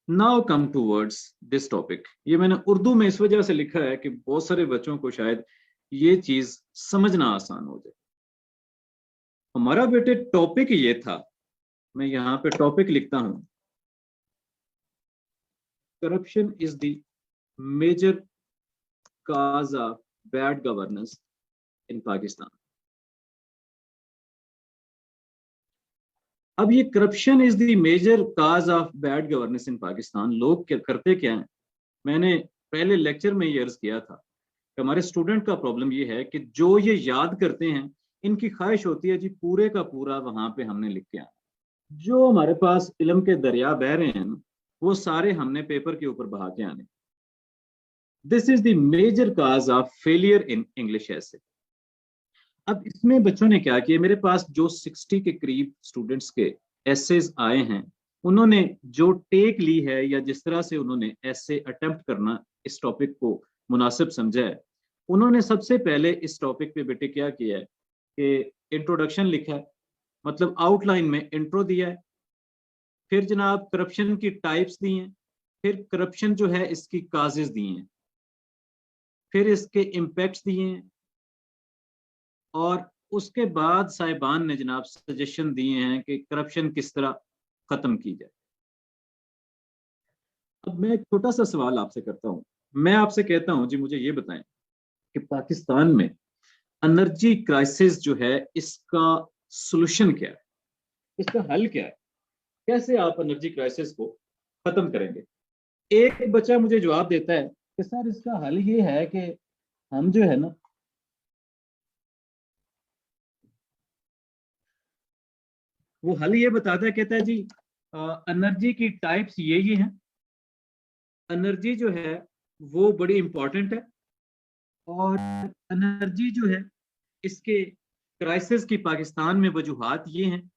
Now come towards this topic. ये मैंने उर्दू में इस वजह से लिखा है कि बहुत सारे बच्चों को शायद ये चीज समझना आसान हो जाए। हमारा बेटे टॉपिक ये था, मैं यहाँ पे टॉपिक लिखता हूं, corruption is the major cause of bad governance in Pakistan. अब ये corruption is the major cause of bad governance in Pakistan, लोग क्या करते क्या हैं। मैंने पहले लेक्चर में ये अर्ज किया था कि हमारे स्टूडेंट का प्रॉब्लम ये है कि जो ये याद करते हैं, इनकी ख्वाहिश होती है जी पूरे का पूरा वहां पे हमने लिख के आना। जो हमारे पास इल्म के दरिया बह रहे हैं ना, वो सारे हमने पेपर के ऊपर बहा के आने। This is the major cause of failure in English essay. अब इसमें बच्चों ने क्या किया, मेरे पास जो 60 के करीब स्टूडेंट्स के एसेज आए हैं, उन्होंने जो टेक ली है या जिस तरह से उन्होंने ऐसे अटेम्प्ट करना इस टॉपिक को मुनासिब समझा है, उन्होंने सबसे पहले इस टॉपिक पे बेटे क्या किया है कि इंट्रोडक्शन लिखा है, मतलब आउटलाइन में इंट्रो दिया है, फिर जनाब करप्शन की टाइप्स दी हैं, फिर करप्शन जो है इसकी काजेज दी हैं, फिर इसके इम्पैक्ट्स दिए हैं, और उसके बाद साहिबान ने जनाब सजेशन दिए हैं कि करप्शन किस तरह खत्म की जाए। अब मैं एक छोटा सा सवाल आपसे करता हूं, मैं आपसे कहता हूं जी मुझे ये बताएं कि पाकिस्तान में एनर्जी क्राइसिस जो है इसका सॉल्यूशन क्या है, इसका हल क्या है, कैसे आप एनर्जी क्राइसिस को खत्म करेंगे। एक बच्चा मुझे जवाब देता है कि सर इसका हल ये है कि हम जो है ना, वो हल ये बताता है, कहता है जी एनर्जी की टाइप्स ये हैं, एनर्जी जो है वो बड़ी इंपॉर्टेंट है, और एनर्जी जो है इसके क्राइसिस की पाकिस्तान में वजूहात ये हैं।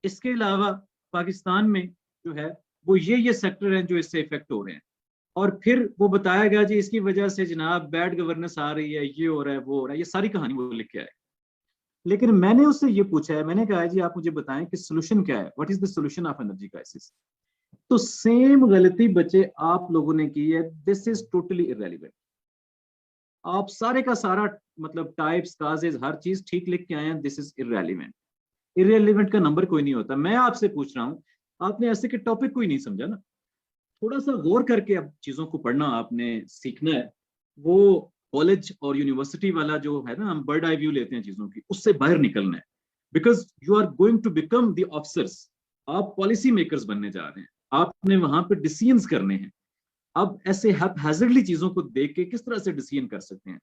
इसके अलावा पाकिस्तान में जो है वो ये सेक्टर हैं जो इससे इफेक्ट हो रहे हैं, और फिर वो बताया गया जी इसकी वजह से जनाब बैड गवर्नेंस आ रही है, ये हो रहा है वो हो रहा है, ये सारी कहानी वो लिख के आए। लेकिन मैंने उससे ये पूछा है, मैंने कहा है जी आप मुझे बताएं कि सोल्यूशन क्या है, what is the solution of energy crisis. तो सेम गलती बच्चे आप लोगों ने की है, दिस इज टोटली इरेलीवेंट। आप सारे का सारा मतलब टाइप्स काजेज हर चीज ठीक लिख के आए हैं, दिस इज इरेलीवेंट। इरेलीवेंट का नंबर कोई नहीं होता। मैं आपसे पूछ रहा हूँ, आपने ऐसे के टॉपिक कोई नहीं समझा ना, थोड़ा सा गौर करके अब चीजों को पढ़ना आपने सीखना है। वो कॉलेज और यूनिवर्सिटी वाला जो है ना, हम बर्ड आई व्यू लेते हैं चीजों की, उससे बाहर निकलना है। Because you are going to become the officers, आप पॉलिसी मेकर्स बनने जा रहे हैं, आपने वहां पे डिसीजंस करने हैं। अब ऐसे हैजर्डली चीजों को देख के किस तरह से डिसीजन कर सकते हैं।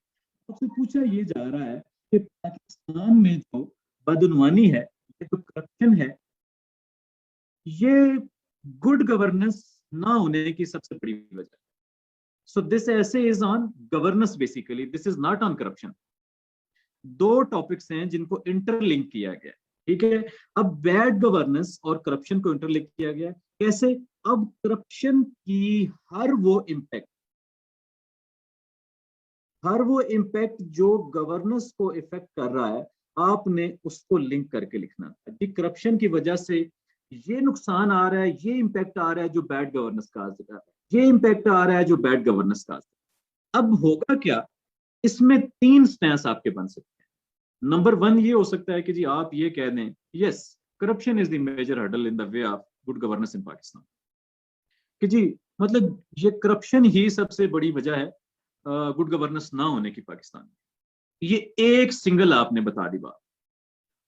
आपसे पूछा ये जा रहा है कि पाकिस्तान में जो बदउनवानी है, ये जो करप्शन है, ये गुड गवर्नेंस ना होने की सबसे बड़ी वजह। सो दिस ऐसे is on governance, basically this is not on corruption. दो टॉपिक्स हैं जिनको इंटरलिंक किया गया, ठीक है। अब बैड गवर्नेंस और करप्शन को इंटरलिंक किया गया कैसे। अब करप्शन की हर वो इम्पैक्ट जो गवर्नेंस को इफेक्ट कर रहा है, आपने उसको लिंक करके लिखना है। करप्शन की वजह से ये नुकसान आ रहा है, ये इम्पैक्ट आ रहा है जो बैड गवर्नेंस का आ रहा है, ये इम्पैक्ट आ रहा है जो बैड गवर्नेंस का। अब होगा क्या, इसमें तीन स्टैंस आपके बन सकते हैं। नंबर वन ये हो सकता है कि जी आप ये कह दें yes, corruption is the major hurdle in the way of good governance in Pakistan, कि जी मतलब ये करप्शन ही सबसे बड़ी वजह है गुड गवर्नेंस ना होने की पाकिस्तान में। ये एक सिंगल आपने बता दी बात।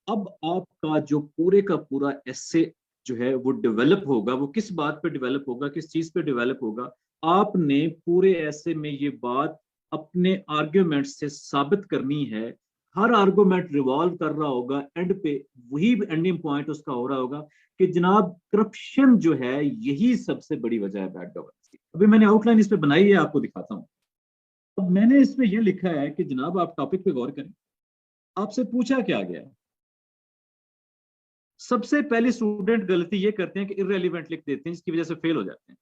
अब आपका जो पूरे का पूरा एसे जो है वो डेवलप होगा, वो किस बात पे डेवलप होगा, किस चीज पे डेवलप होगा। आपने पूरे ऐसे में ये बात अपने आर्ग्यूमेंट से साबित करनी है। हर आर्गुमेंट रिवॉल्व कर रहा होगा एंड पे, वही एंडिंग पॉइंट उसका हो रहा होगा कि जनाब करप्शन जो है यही सबसे बड़ी वजह है बैड गवर्नेंस की। अभी मैंने आउटलाइन इस पे बनाई है, आपको दिखाता हूँ। अब मैंने इसमें यह लिखा है कि जनाब आप टॉपिक पे गौर करें। आपसे पूछा क्या गया है, सबसे पहले स्टूडेंट गलती ये करते हैं कि इररेलीवेंट लिख देते हैं, जिसकी वजह से फेल हो जाते हैं।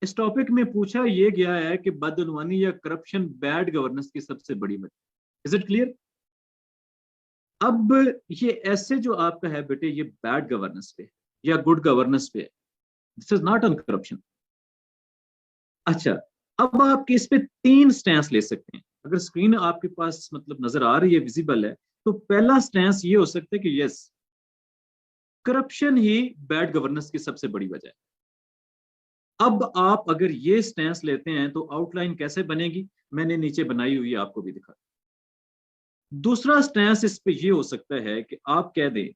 इस टॉपिक में पूछा ये गया है कि बदउनवानी या करप्शन बैड गवर्नेंस की सबसे बड़ी वजह। Is it clear. अब ये ऐसे जो आपका है बेटे, ये बैड गवर्नेंस पे या गुड गवर्नेंस पे, this is not on corruption. अच्छा, अब आप इस पे 3 स्टैंस ले सकते हैं। अगर स्क्रीन आपके पास मतलब नजर आ रही है, विजिबल है, तो पहला स्टैंस ये हो सकता है कि यस, करप्शन ही बैड गवर्नेंस की सबसे बड़ी वजह है। अब आप अगर ये स्टैंस लेते हैं तो आउटलाइन कैसे बनेगी, मैंने नीचे बनाई हुई है, आपको भी दिखा। दूसरा स्टैंस इस पे ये हो सकता है कि आप कह दें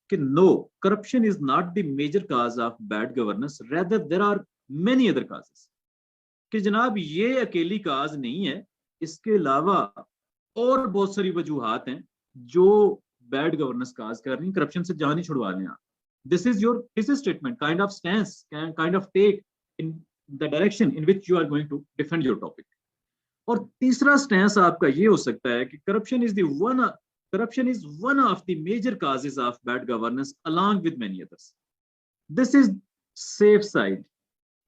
कि no, corruption is not the major cause of bad governance, rather there are many other causes. कि जनाब ये अकेली काज नहीं है, इसके अलावा और बहुत सारी वजूहात हैं जो बैड गवर्नेंस काज कर रही हैं, करप्शन से जान ही छुड़वा लें आप। This is your thesis statement, kind of stance, kind of take in the direction in which you are going to defend your topic. और तीसरा स्टैंस आपका ये हो सकता है कि corruption is one of the major causes of bad governance along with many others. This is safe side.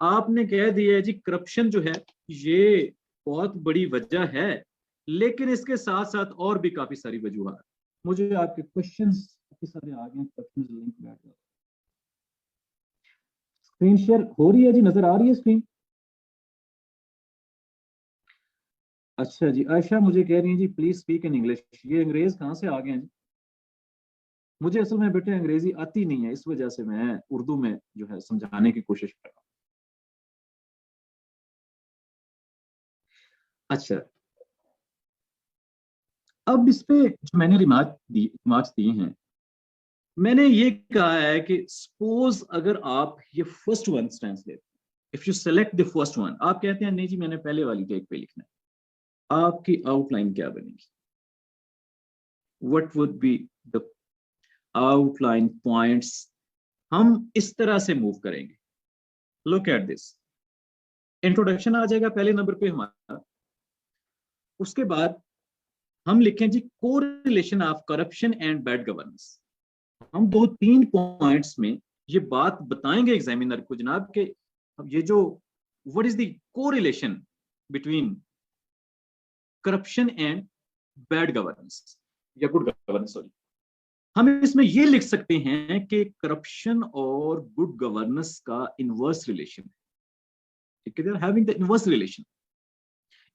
आपने कह दिया है जी करप्शन जो है ये बहुत बड़ी वजह है, लेकिन इसके साथ साथ और भी काफी सारी वजूहत। मुझे आपके क्वेश्चंस काफी सारे आ गए, क्वेश्चंस लिंक बैठ गया। स्क्रीन शेयर हो रही है जी, नजर आ रही है स्क्रीन? अच्छा जी, आयशा मुझे कह रही है जी प्लीज स्पीक इन इंग्लिश। ये अंग्रेज कहाँ से आ गए हैं जी? मुझे असल में बेटे अंग्रेजी आती नहीं है, इस वजह से मैं उर्दू में जो है समझाने की कोशिश कर रहा हूँ। अच्छा, अब इस पे जो मैंने रिमार्क्स दिए हैं, मैंने ये कहा है कि सपोज अगर आप ये फर्स्ट वन स्टैंस लेते हैं, if you select the first one, आप कहते हैं नहीं जी मैंने पहले वाली टेक पे लिखना है, आपकी आउटलाइन क्या बनेगी? What would be the outline points? हम इस तरह से मूव करेंगे। लुक एट दिस, इंट्रोडक्शन आ जाएगा पहले नंबर पे हमारा, उसके बाद हम लिखें जी correlation of corruption and bad governance. हम 2-3 पॉइंट्स में ये बात बताएंगे एग्जामिनर को जनाब के अब ये जो what is the correlation between corruption and bad governance या गुड गवर्नेंस, सॉरी। हम इसमें ये लिख सकते हैं कि करप्शन और गुड गवर्नेंस का इनवर्स रिलेशन है, ठीक है, they are having the inverse relation.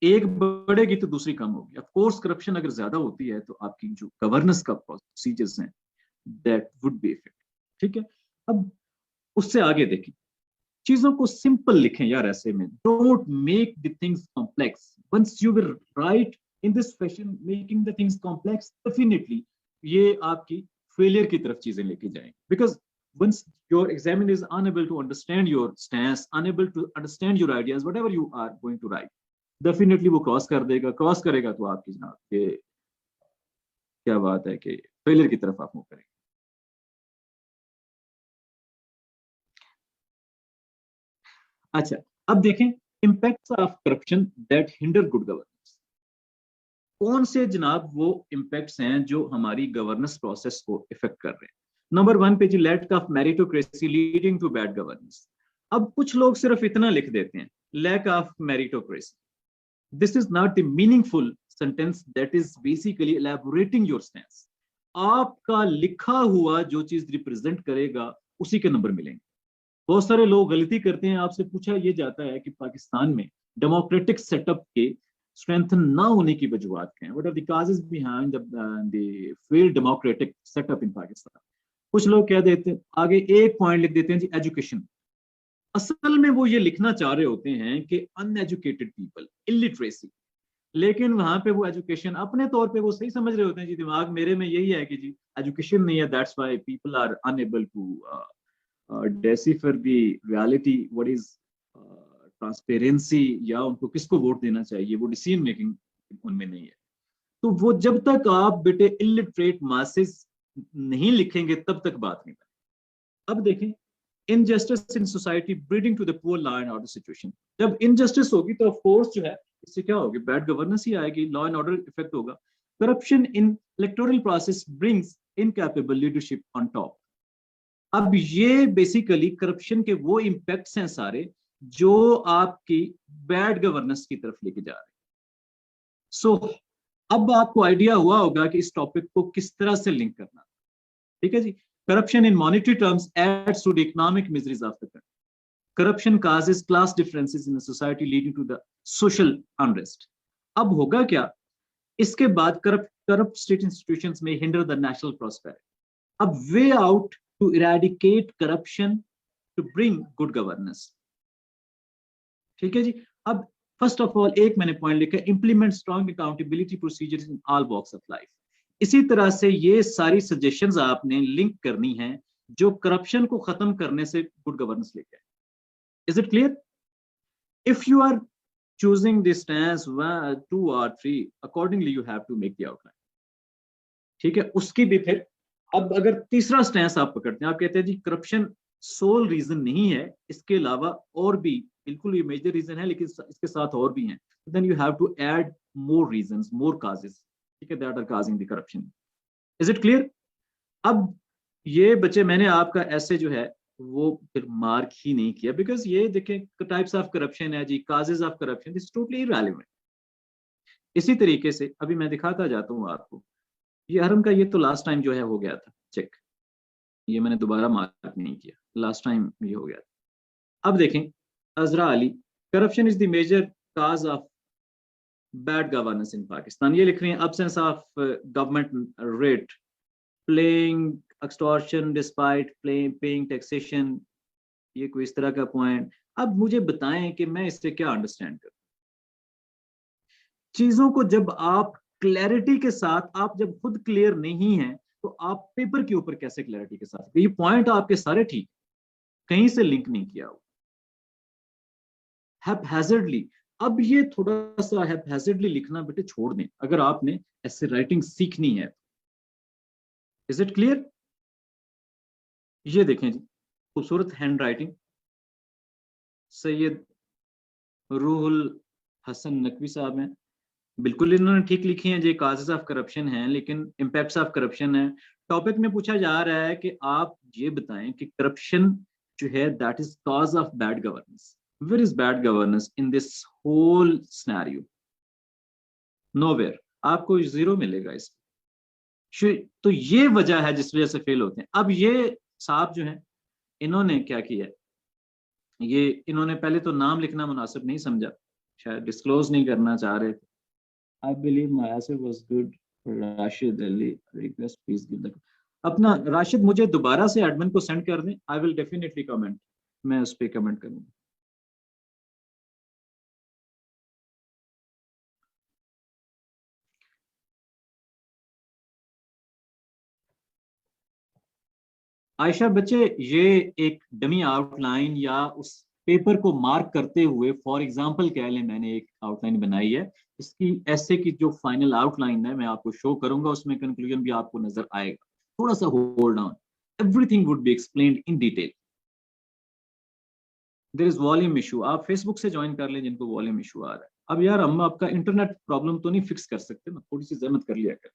एक बढ़ेगी तो दूसरी कम होगी। ऑफ कोर्स करप्शन अगर ज्यादा होती है तो आपकी जो गवर्नेंस का प्रोसीजर्स हैं दैट वुड बी इफेक्ट, ठीक है। अब उससे आगे देखिए, चीजों को सिंपल लिखें यार, ऐसे में don't make the things complex. Once you will write in this fashion making the things complex, definitely ये आपकी फेलियर की तरफ चीजें लेके जाएंगे। Because once your examiner is unable to understand your stance, unable to understand your ideas, whatever you are going to write, definitely वो cross कर देगा। क्रॉस करेगा तो आपकी जनाब ये क्या बात है कि फेलियर की तरफ आप मूव करेंगे। अच्छा, अब देखें impacts of corruption that hinder good governance. कौन से जनाब वो इम्पैक्ट्स हैं जो हमारी गवर्नेंस प्रोसेस को इफेक्ट कर रहे हैं? नंबर 1 पे जी lack of meritocracy leading to bad governance. अब कुछ लोग सिर्फ इतना लिख देते हैं, lack of meritocracy. This is not the meaningful sentence, that is basically elaborating your stance. आपका लिखा हुआ जो चीज रिप्रेजेंट करेगा उसी के नंबर मिलेंगे। बहुत सारे लोग गलती करते हैं, आपसे पूछा ये जाता है कि पाकिस्तान में डेमोक्रेटिक सेटअप के स्ट्रेंथ ना होने की वजूहत क्या है, what are the causes behind the failed democratic setup in Pakistan. कुछ लोग कह देते हैं, आगे एक पॉइंट लिख देते हैं जी एजुकेशन। असल में वो ये लिखना चाह रहे होते हैं कि अनएजुकेटेड पीपल, इलिटरेसी, लेकिन वहां पे वो एजुकेशन अपने तौर पे वो सही समझ रहे होते हैं जी, दिमाग मेरे में यही है कि जी एजुकेशन नहीं है, that's why people are unable to decipher the reality, what is transparency, या उनको किसको वोट देना चाहिए, वो डिसीजन मेकिंग उनमें नहीं है। तो वो जब तक आप बेटे इलिटरेट मासेस नहीं लिखेंगे तब तक बात नहीं बनेगी। अब देखें injustice in society breeding to the poor law and order situation. जब इनजस्टिस होगी तो ऑफ कोर्स जो है इससे क्या होगी, बैड गवर्नेंस ही आएगी, लॉ एंड ऑर्डर इफेक्ट होगा। Corruption in electoral process brings incapable leadership on top. अब ये बेसिकली करप्शन के वो इंपैक्ट्स हैं सारे जो आपकी बैड गवर्नेंस की तरफ लेके जा रहे हैं। सो अब आपको आइडिया हुआ होगा कि इस टॉपिक को किस तरह से लिंक करना, ठीक है जी। Corruption in monetary terms adds to the economic miseries of the country. Corruption causes class differences in a society leading to the social unrest. अब होगा क्या, इसके बाद corrupt state institutions may hinder the national prosperity. अब way out to eradicate corruption to bring good governance. ठीक है जी. अब first of all एक मैंने पॉइंट लिखा, implement strong accountability procedures in all walks of life. इसी तरह से ये सारी सजेशंस आपने लिंक करनी है जो करप्शन को खत्म करने से गुड गवर्नेंस लेके आए. Is it clear? If you are choosing this stance 1, 2 or 3, accordingly you have to make the outline. ठीक है. उसकी भी फिर अब अगर तीसरा स्टैंस आप पकड़ते हैं, आप कहते हैं जी करप्शन सोल रीजन नहीं है, इसके अलावा और भी बिल्कुल ये मेजर रीजन है लेकिन इसके साथ और भी हैं, then you have to add more reasons, more causes, ठीक है, that are causing the corruption. Is it clear? अब ये बच्चे मैंने आपका ऐसे जो है वो फिर मार्क ही नहीं किया, बिकॉज ये देखें टाइप्स ऑफ करप्शन है जी, causes of corruption, this totally irrelevant. इसी तरीके से अभी मैं दिखाता जाता हूँ आपको, ये हरम का ये तो लास्ट टाइम जो है हो गया था चेक, ये मैंने दोबारा मार्क नहीं किया, लास्ट टाइम ये हो गया था. अब देखें Azra Ali, corruption is the major cause of bad governance in Pakistan. ये लिख रही हैं absence of government writ, playing extortion despite paying taxation, ये कोई इस तरह का पॉइंट. अब मुझे बताएं कि मैं इससे क्या अंडरस्टैंड करूं. चीजों को जब आप क्लैरिटी के साथ, आप जब खुद क्लियर नहीं है तो आप पेपर के ऊपर कैसे क्लैरिटी के साथ, ये पॉइंट आपके सारे ठीक, कहीं से लिंक नहीं किया हुआ, हैप्पैज़र्डली. अब ये थोड़ा सा हैप्पैज़र्डली लिखना बेटे छोड़ दें अगर आपने ऐसे राइटिंग सीखनी है. Is it clear? ये देखें जी, खूबसूरत हैंड राइटिंग, सैयद रूहुल हसन नकवी साहब हैं, बिल्कुल इन्होंने ठीक लिखी है. ये काजेस ऑफ करप्शन हैं लेकिन इम्पैक्ट्स ऑफ करप्शन है. टॉपिक में पूछा जा रहा है कि आप ये बताएं कि करप्शन जो है that is cause of bad governance. Where is bad governance in this whole scenario? Nowhere. आपको जीरो मिलेगा इसमें. तो ये वजह है जिस वजह से फेल होते हैं. अब ये साहब जो है इन्होंने क्या किया, ये इन्होंने पहले तो नाम लिखना मुनासिब नहीं समझा, शायद डिस्क्लोज नहीं करना चाह रहे थे. I believe my answer was good. Rashid Ali request please give the, अपना राशिद मुझे दोबारा से एडमिन को सेंड कर दें, आई विल डेफिनेटली कमेंट, मैं उस पर कमेंट करूंगा. आयशा बच्चे, ये एक डमी आउटलाइन या उस पेपर को मार्क करते हुए, फॉर एग्जांपल कह लें मैंने एक आउटलाइन बनाई है, इसकी ऐसे की जो फाइनल आउटलाइन है मैं आपको शो करूंगा, उसमें कंक्लूजन भी आपको नजर आएगा. थोड़ा सा hold on, everything would be explained in detail. There is volume issue, आप फेसबुक से ज्वाइन कर लें जिनको वॉल्यूम इशू आ रहा है. अब यार हम आपका इंटरनेट प्रॉब्लम तो नहीं फिक्स कर सकते ना, थोड़ी सी जहमत कर लिया कर.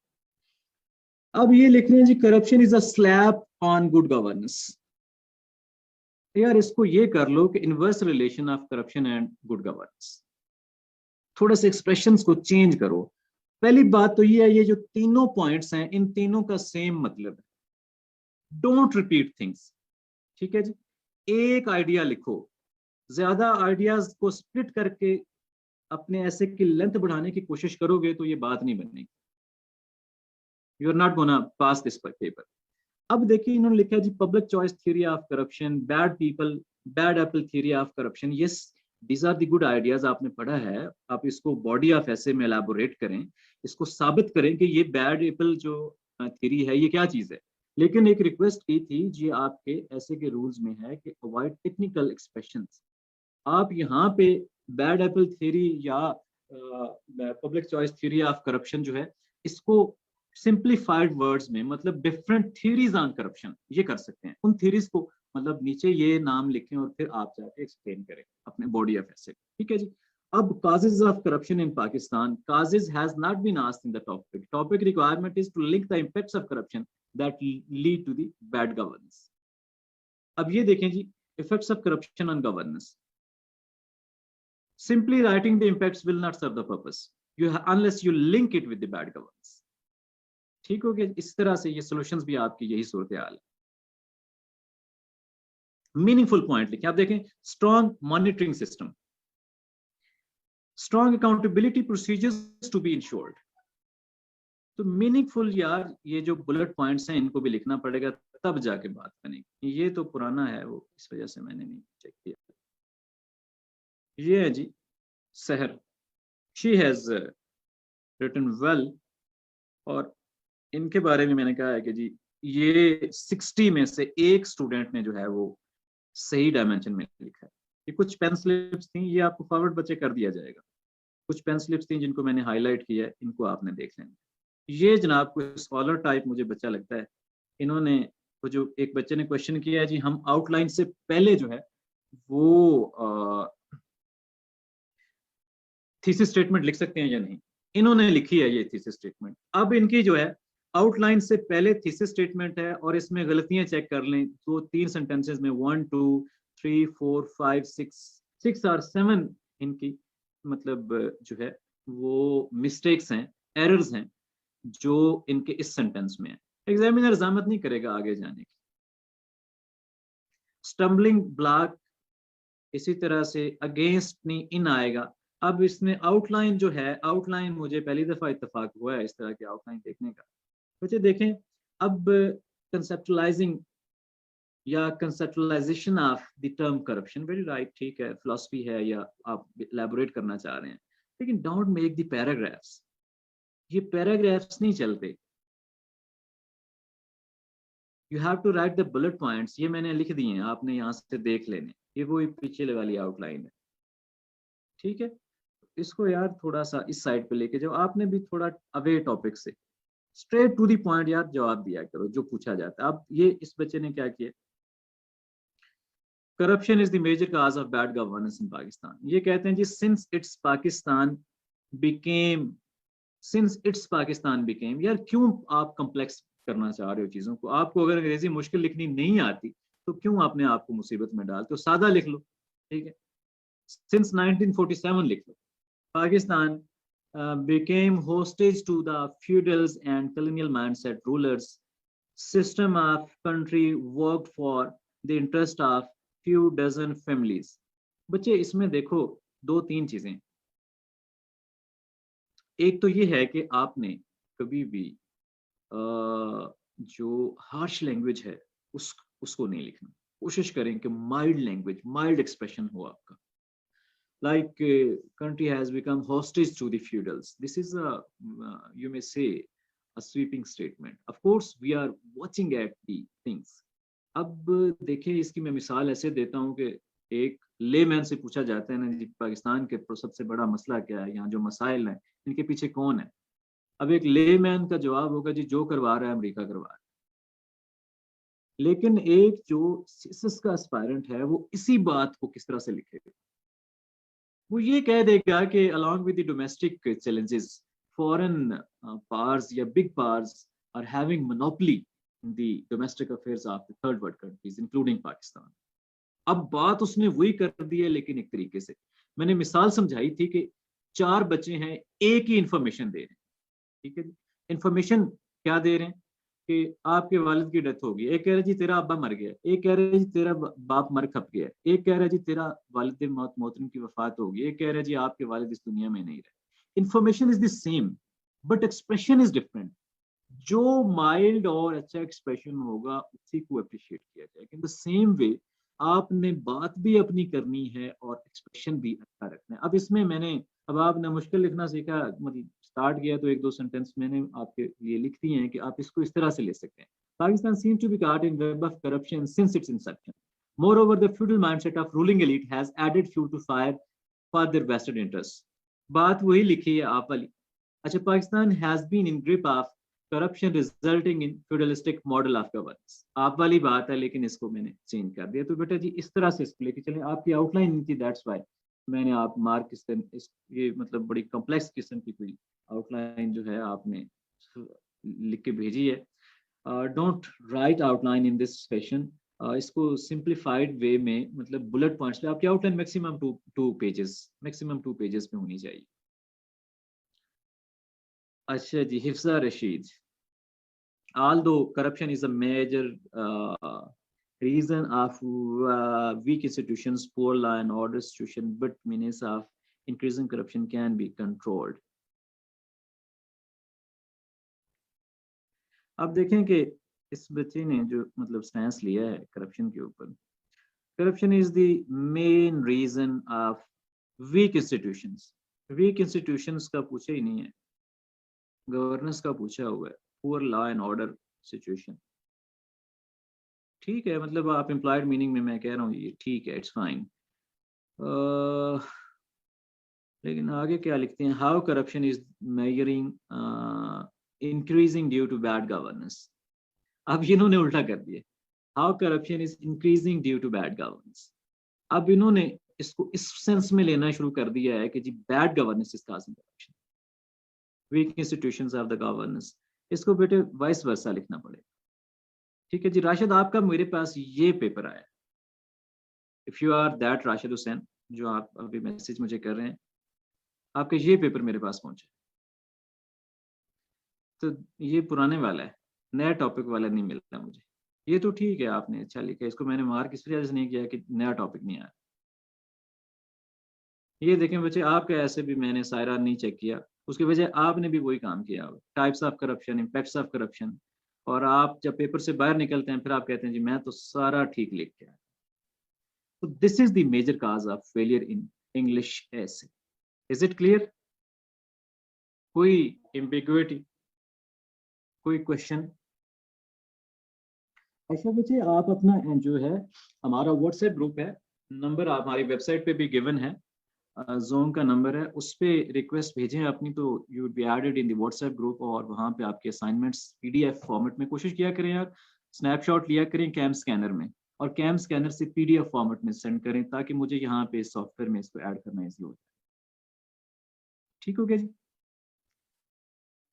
अब ये लिख रहे हैं जी corruption is a slap on good governance. यार इसको ये कर लो कि inverse relation of corruption and good governance. थोड़ा सा एक्सप्रेशंस को चेंज करो. पहली बात तो ये है, ये जो तीनों पॉइंट्स हैं इन तीनों का सेम मतलब है. Don't repeat things. ठीक है जी, एक आइडिया लिखो. ज्यादा आइडियाज को स्प्लिट करके अपने ऐसे की लेंथ बढ़ाने की कोशिश करोगे तो ये बात नहीं बनेगी. You are not gonna pass this paper. अब देखिए इन्होंने लिखा है जी public choice theory of corruption, bad people, bad apple theory of corruption. Yes, these are the good ideas, आपने पढ़ा है, आप इसको बॉडी ऑफ ऐसे में एलैबोरेट करें, इसको साबित करें कि ये बैड एप्पल जो थ्योरी है ये क्या चीज है. लेकिन एक रिक्वेस्ट की थी जी, आपके ऐसे के रूल्स में है कि अवॉइड टेक्निकल एक्सप्रेशंस. आप यहाँ पे बैड एप्पल थ्योरी या public choice theory of corruption जो है इसको सिंप्लीफाइड वर्ड्स में, मतलब डिफरेंट थ्योरीज ऑन करप्शन, ये कर सकते हैं. उन थ्योरीज को मतलब नीचे ये नाम लिखें और फिर आप जाके एक्सप्लेन करें अपने बॉडी ऑफ एसे. ठीक है जी. अब causes of corruption in Pakistan, causes has not been asked in the topic. Topic requirement is to link the impacts of corruption that lead to the bad governance. अब ये देखें जी, effects of corruption on governance. Simply writing the impacts will not serve the purpose unless you link it with the bad governance. ठीक हो गया. इस तरह से ये सॉल्यूशंस भी आपकी यही सूरत हाल है. मीनिंगफुल पॉइंट लिखें। आप देखें, strong monitoring system, strong accountability procedures to be ensured. तो मीनिंगफुल यार, ये जो बुलेट पॉइंट्स हैं इनको भी लिखना पड़ेगा, तब जाके बात बनेगी। ये तो पुराना है वो, इस वजह से मैंने नहीं चेक किया। ये है जी सहर, शी हैज रिटन वेल, और इनके बारे में मैंने कहा है कि जी ये 60 में से एक स्टूडेंट ने जो है वो सही डायमेंशन में लिखा है। ये कुछ पेन स्लिप्स थी, ये आपको फॉरवर्ड बच्चे कर दिया जाएगा। कुछ पेन स्लिप्स थी जिनको मैंने हाईलाइट किया है, इनको आपने देख लेना। ये जनाब को स्कॉलर टाइप मुझे बच्चा लगता है, इन्होंने वो जो एक बच्चे ने क्वेश्चन किया है जी, हम आउटलाइन से पहले जो है वो थीसिस स्टेटमेंट लिख सकते हैं या नहीं, इन्होंने लिखी है ये थीसिस स्टेटमेंट। अब इनकी जो है आउटलाइन से पहले थीसिस स्टेटमेंट है, और इसमें गलतियां चेक कर लें तो 3 सेंटेंसेस में 1 2 3 4 5 6 और 7 इनकी मतलब जो है वो मिस्टेक्स हैं, एरर्स हैं जो इनके इस सेंटेंस में है। एग्जामिनर जहमत नहीं करेगा आगे जाने की। स्टम्बलिंग ब्लॉक, इसी तरह से अगेंस्ट नहीं इन आएगा। अब इसमें आउटलाइन जो है, आउटलाइन मुझे पहली दफा इत्तेफाक हुआ है इस तरह की आउटलाइन देखने का। बच्चे देखें, अब कंसेप्चुलाइजिंग या conceptualisation of the term corruption, very right, ठीक है, फिलॉसफी है या आप एलैबोरेट करना चाह रहे हैं, लेकिन डोंट मेक द पैराग्राफ्स। ये पैराग्राफ्स नहीं चलते, you have to write the bullet points. ये मैंने लिख दिए हैं, आपने यहाँ से देख लेने, ये वो पीछे वाली आउटलाइन है, ठीक है। इसको यार थोड़ा सा इस साइड पे लेके जाओ, आपने भी थोड़ा अवे टॉपिक से स्ट्रेट टू दी पॉइंट यार जवाब दिया करो जो पूछा जाता है। अब ये इस बच्चे ने क्या किया, corruption is the major cause of bad governance in Pakistan. ये कहते हैं जी सिंस इट्स पाकिस्तान बिकेम, यार क्यों आप कम्प्लेक्स करना चाह रहे हो चीजों को? आपको अगर अंग्रेजी मुश्किल लिखनी नहीं आती तो क्यों अपने आप को मुसीबत में डालते हो? सादा लिख लो, ठीक है, सिंस 1947 लिख लो। Pakistan became hostage to the feudals and colonial mindset rulers. System of country worked for the interest of few dozen families. बच्चे इसमें देखो दो तीन चीजें, एक तो ये है कि आपने कभी भी जो हार्श लैंग्वेज है उसको नहीं लिखना। कोशिश करें कि माइल्ड लैंग्वेज, माइल्ड एक्सप्रेशन हो आपका। Like country has become hostage to the feudals. This is a you may say a sweeping statement. Of course we are watching at the things. अब देखिए, इसकी मैं मिसाल ऐसे देता हूँ कि एक लेमैन से पूछा जाता है ना जी, पाकिस्तान के सबसे बड़ा मसला क्या है, यहाँ जो मसाइल हैं इनके पीछे कौन है? अब एक लेमैन का जवाब होगा जी जो करवा रहा है अमेरिका करवा रहा है। लेकिन एक जो सीएसएस का एस्पायरेंट है वो इसी बात को किस तरह से लिखेगा? वो ये कह देगा कि along with the domestic challenges, foreign powers या big powers are having monopoly in the domestic affairs of the third world countries, including Pakistan. अब बात उसने वही कर दी है, लेकिन एक तरीके से मैंने मिसाल समझाई थी कि 4 बच्चे हैं, एक ही इंफॉर्मेशन दे रहे हैं, ठीक है जी। इंफॉर्मेशन क्या दे रहे हैं कि आपके वालिद की डेथ होगी, एक कह रहा है जी तेरा अब्बा मर गया, एक कह रहा है जी तेरा बाप मर खप गया, एक कह रहा है जी तेरा वालिद मोहतरम की वफात होगी, एक कह रहा है जी आपके वालिद इस दुनिया में नहीं रहे। Information is the same but expression is different. जो माइल्ड और अच्छा एक्सप्रेशन होगा उसी को अप्रिशिएट किया जाएगा। इन द सेम वे आपने बात भी अपनी करनी है और एक्सप्रेशन भी अच्छा रखना है। अब इसमें मैंने, अब आपने मुश्किल लिखना सीखा, मतलब स्टार्ट किया तो एक दो सेंटेंस मैंने आपके लिए लिख दिए हैं कि आप इसको इस तरह से ले सकते हैं। Pakistan seems to be caught in web of corruption since its inception. Moreover, the feudal mindset of ruling elite has added fuel to fire for their vested interests. बात वही लिखी है आप वाली। अच्छा, Pakistan has been in grip of corruption resulting in feudalistic model of governance. आप वाली बात है, लेकिन इसको मैंने चेंज कर दिया। तो बेटा जी इस तरह से इसको लेके चलें। आपकी आउटलाइन थी, दैट्स वाई मैंने आप मार्क इस ये मतलब बड़ी कॉम्प्लेक्स किस्म की कोई आउटलाइन जो है आपने लिख के भेजी है। Don't write outline in this session. इसको सिंप्लीफाइड वे में, मतलब बुलेट पॉइंट्स पे आपकी आउटलाइन मैक्सिमम टू पेजेस में होनी चाहिए। अच्छा जी, Hifza Rashid, although corruption is a major reason of weak institutions, poor law and order institution, but means of increasing corruption can be controlled. अब देखें कि इस बच्चे ने जो मतलब स्टैंस लिया है करप्शन के ऊपर, corruption is the main reason of weak institutions. Weak institutions का पूछा ही नहीं है, गवर्नेंस का पूछा हुआ है, poor law and order situation. ठीक है, मतलब आप एम्प्लॉयड मीनिंग में मैं कह रहा हूँ ये ठीक है, इट्स फाइन। लेकिन आगे क्या लिखते हैं, how corruption is measuring increasing due to bad governance. अब इन्होंने उल्टा कर दिया, how corruption is increasing due to bad governance. अब इन्होंने इसको इस सेंस में लेना शुरू कर दिया है कि जी bad governance is causing corruption, weak institutions of the governance. इसको बेटे वाइस वर्सा लिखना पड़ेगा। ठीक है जी राशिद, आपका मेरे पास ये पेपर आया, if you are that Rashid Hussain जो आप अभी मैसेज मुझे कर रहे हैं, आपका ये पेपर मेरे पास पहुंचा, तो ये पुराने वाला है, नया टॉपिक वाला नहीं मिलता मुझे। ये तो ठीक है, आपने अच्छा लिखा, इसको मैंने मार्क इस वजह से नहीं किया कि नया टॉपिक नहीं आया। ये देखें बच्चे, आपका ऐसे भी मैंने सारा नहीं चेक किया, उसकी वजह आपने भी वही काम किया हुआ, types of corruption, impacts of corruption, और आप जब पेपर से बाहर निकलते हैं फिर आप कहते हैं जी मैं तो सारा ठीक लिख के आया। तो this is the major cause of failure in English essay. Is it clear? कोई एम्बिग्युइटी, कोई क्वेश्चन? अच्छा बच्चे, आप अपना जो है हमारा व्हाट्सएप ग्रुप है, नंबर आप हमारी वेबसाइट पे भी गिवन है, जोन का नंबर है, उस पे रिक्वेस्ट भेजें अपनी, तो you would be added in the WhatsApp group, और वहाँ पे आपके असाइनमेंट्स पीडीएफ फॉर्मेट में, कोशिश किया करें यार, स्नैपशॉट लिया करें कैम स्कैनर में, और कैम स्कैनर से पीडीएफ फॉर्मेट में सेंड करें, ताकि मुझे यहाँ पे सॉफ्टवेयर में इसको ऐड करना ईजी हो जाए। ठीक हो गया जी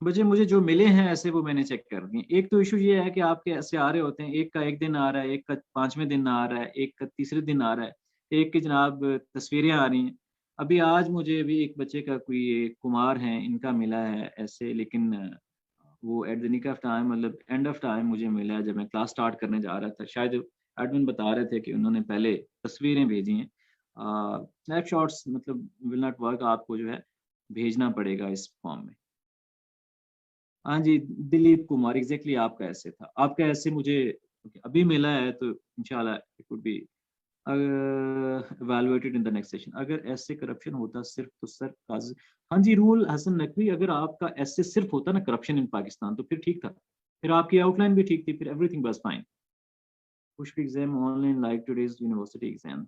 बच्चे, मुझे जो मिले हैं ऐसे वो मैंने चेक कर दिए। एक तो इशू ये है कि आपके ऐसे आ रहे होते हैं, एक का एक दिन आ रहा है, एक का 5वें दिन आ रहा है, एक का तीसरे दिन आ रहा है, एक की जनाब तस्वीरें आ रही हैं। अभी आज मुझे भी एक बच्चे का कोई कुमार है इनका मिला है ऐसे, लेकिन वो at the nick of time, मतलब एंड ऑफ टाइम मुझे मिला है जब मैं क्लास स्टार्ट करने जा रहा था। शायद एडमिन बता रहे थे कि उन्होंने पहले तस्वीरें भेजी हैं, स्नैपशॉट्स मतलब विल नॉट वर्क, आपको जो है भेजना पड़ेगा इस फॉर्म में। हाँ जी, दिलीप कुमार, एग्जैक्टली आपका ऐसे था, आपका ऐसे मुझे अभी मिला है, तो इंशाल्लाह it would B evaluated in the next session. अगर ऐसे करप्शन होता सिर्फ तो सर काजी, हाँ जी रूल हसन नकवी, अगर आपका ऐसे सिर्फ होता ना करप्शन इन पाकिस्तान, तो फिर ठीक था, फिर आपकी आउटलाइन भी ठीक थी, फिर everything was fine. Push exam online like today's university exam?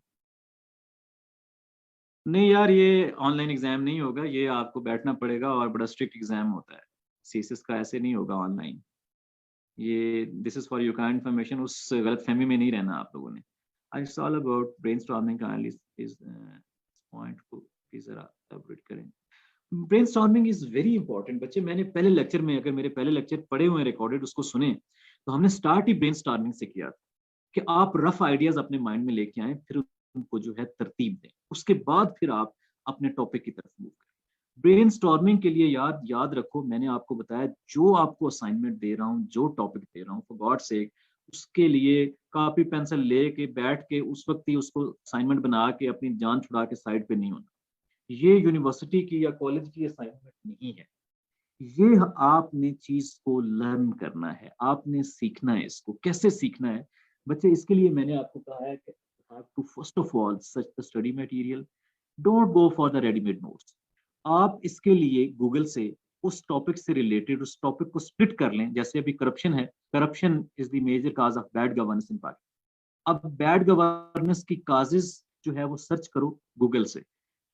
नहीं यार, ये ऑनलाइन एग्जाम नहीं होगा, ये आपको बैठना पड़ेगा, और बड़ा स्ट्रिक्ट एग्जाम होता है सीएसएस का, ऐसे नहीं होगा ऑनलाइन। ये this is for your kind information, उस गलत फहमी में नहीं रहना आप लोगों ने। आई सॉल अबाउट ब्रेनस्टॉर्मिंग का इस पॉइंट को भी जरा एलाबोरेट करें। ब्रेनस्टॉर्मिंग इज वेरी इंपॉर्टेंट बच्चे, मैंने पहले लेक्चर में, अगर मेरे पहले लेक्चर पढ़े हुए रिकॉर्डेड उसको सुने, तो हमने स्टार्ट ही ब्रेनस्टॉर्मिंग से किया था कि आप रफ आइडियाज अपने माइंड में लेके आए, फिर उनको जो है तरतीब दें, उसके बाद फिर आप अपने टॉपिक की तरफ मूव करें। ब्रेनस्टॉर्मिंग के लिए याद रखो, मैंने आपको बताया जो आपको असाइनमेंट दे रहा हूँ, जो टॉपिक दे रहा हूँ, फॉर गॉड सेक उसके लिए कॉपी पेंसिल लेके बैठ के उस वक्त ही उसको असाइनमेंट बना के अपनी जान छुड़ा के साइड पे नहीं होना। ये यूनिवर्सिटी की या कॉलेज की असाइनमेंट नहीं है, ये आपने चीज को लर्न करना है, आपने सीखना है। इसको कैसे सीखना है बच्चे, इसके लिए मैंने आपको कहा है कि to first of all search the study material, don't go for the readymade notes. आप इसके लिए गूगल से उस टॉपिक से रिलेटेड उस टॉपिक को स्प्लिट कर लें। जैसे अभी करप्शन है, corruption is the major cause of bad governance in Pakistan. अब बैड गवर्नेंस की काजेस जो है वो सर्च करो गूगल से,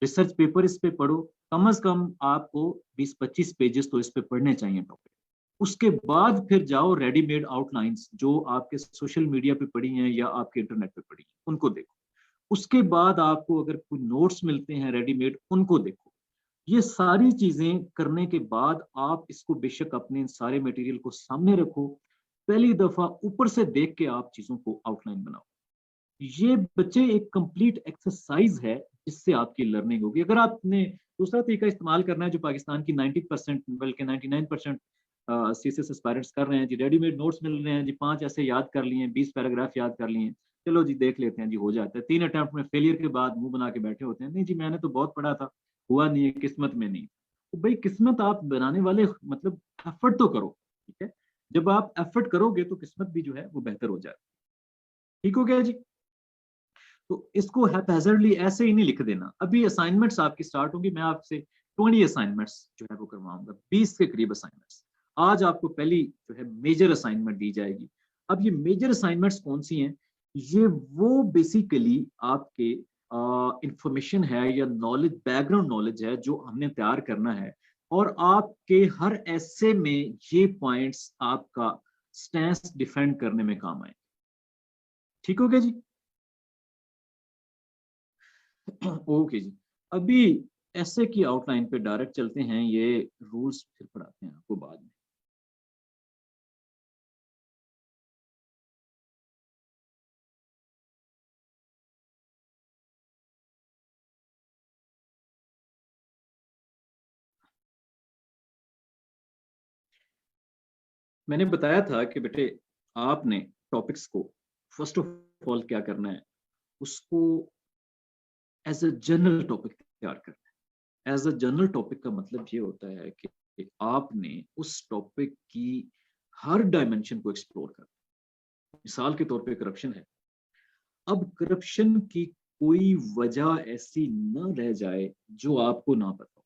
रिसर्च पेपर इस पे पढ़ो, कम से कम आपको 20-25 पेजेस तो इस पे पढ़ने चाहिए टॉपिक। उसके बाद फिर जाओ रेडीमेड आउटलाइंस जो आपके सोशल मीडिया पे पड़ी हैं या आपके इंटरनेट पे पड़ी हैं, उनको देखो। उसके बाद आपको अगर कोई नोट्स मिलते हैं रेडीमेड, उनको देखो। ये सारी चीजें करने के बाद आप इसको बेशक अपने सारे मटेरियल को सामने रखो, पहली दफा ऊपर से देख के आप चीजों को आउटलाइन बनाओ। ये बच्चे एक कंप्लीट एक्सरसाइज है जिससे आपकी लर्निंग होगी। अगर आपने दूसरा तरीका इस्तेमाल करना है जो पाकिस्तान की 90% बल्कि 99% सीसीएस एस्पायरेंट्स कर रहे हैं जी, रेडीमेड नोट्स मिल रहे हैं जी, 5 ऐसे याद कर लिए, 20 पैराग्राफ याद कर लिए, चलो जी देख लेते हैं जी, हो जाता है। 3 अटेम्प्ट में फेलियर के बाद मुंह बना के बैठे होते हैं, नहीं जी मैंने तो बहुत पढ़ा था, हुआ नहीं है, किस्मत में नहीं। तो भाई किस्मत आप बनाने वाले मतलब एफर्ट तो करो, ठीक है, जब आप एफर्ट करोगे तो किस्मत भी जो है वो बेहतर हो जाए। ठीक हो गया जी। तो इसको हैप्पैज़र्डली ऐसे ही नहीं लिख देना। अभी असाइनमेंट्स आपकी स्टार्ट होंगी, मैं आपसे 20 असाइनमेंट्स जो है वो करवाऊंगा, 20 के करीब असाइनमेंट्स। आज आपको पहली जो है मेजर असाइनमेंट दी जाएगी। अब ये मेजर असाइनमेंट्स कौन सी हैं? ये वो बेसिकली आपके इंफॉर्मेशन है या नॉलेज, बैकग्राउंड नॉलेज है जो हमने तैयार करना है, और आपके हर ऐसे में ये पॉइंट्स आपका स्टैंस डिफेंड करने में काम आए। ठीक हो गया जी। ओके जी। अभी ऐसे की आउटलाइन पे डायरेक्ट चलते हैं, ये रूल्स फिर पढ़ाते हैं आपको बाद में। मैंने बताया था कि बेटे आपने टॉपिक्स को फर्स्ट ऑफ ऑल क्या करना है, उसको एज अ जनरल टॉपिक तैयार करना है। एज अ जनरल टॉपिक का मतलब ये होता है कि आपने उस टॉपिक की हर डायमेंशन को एक्सप्लोर करना है। मिसाल के तौर पे करप्शन है, अब करप्शन की कोई वजह ऐसी न रह जाए जो आपको ना पता हो।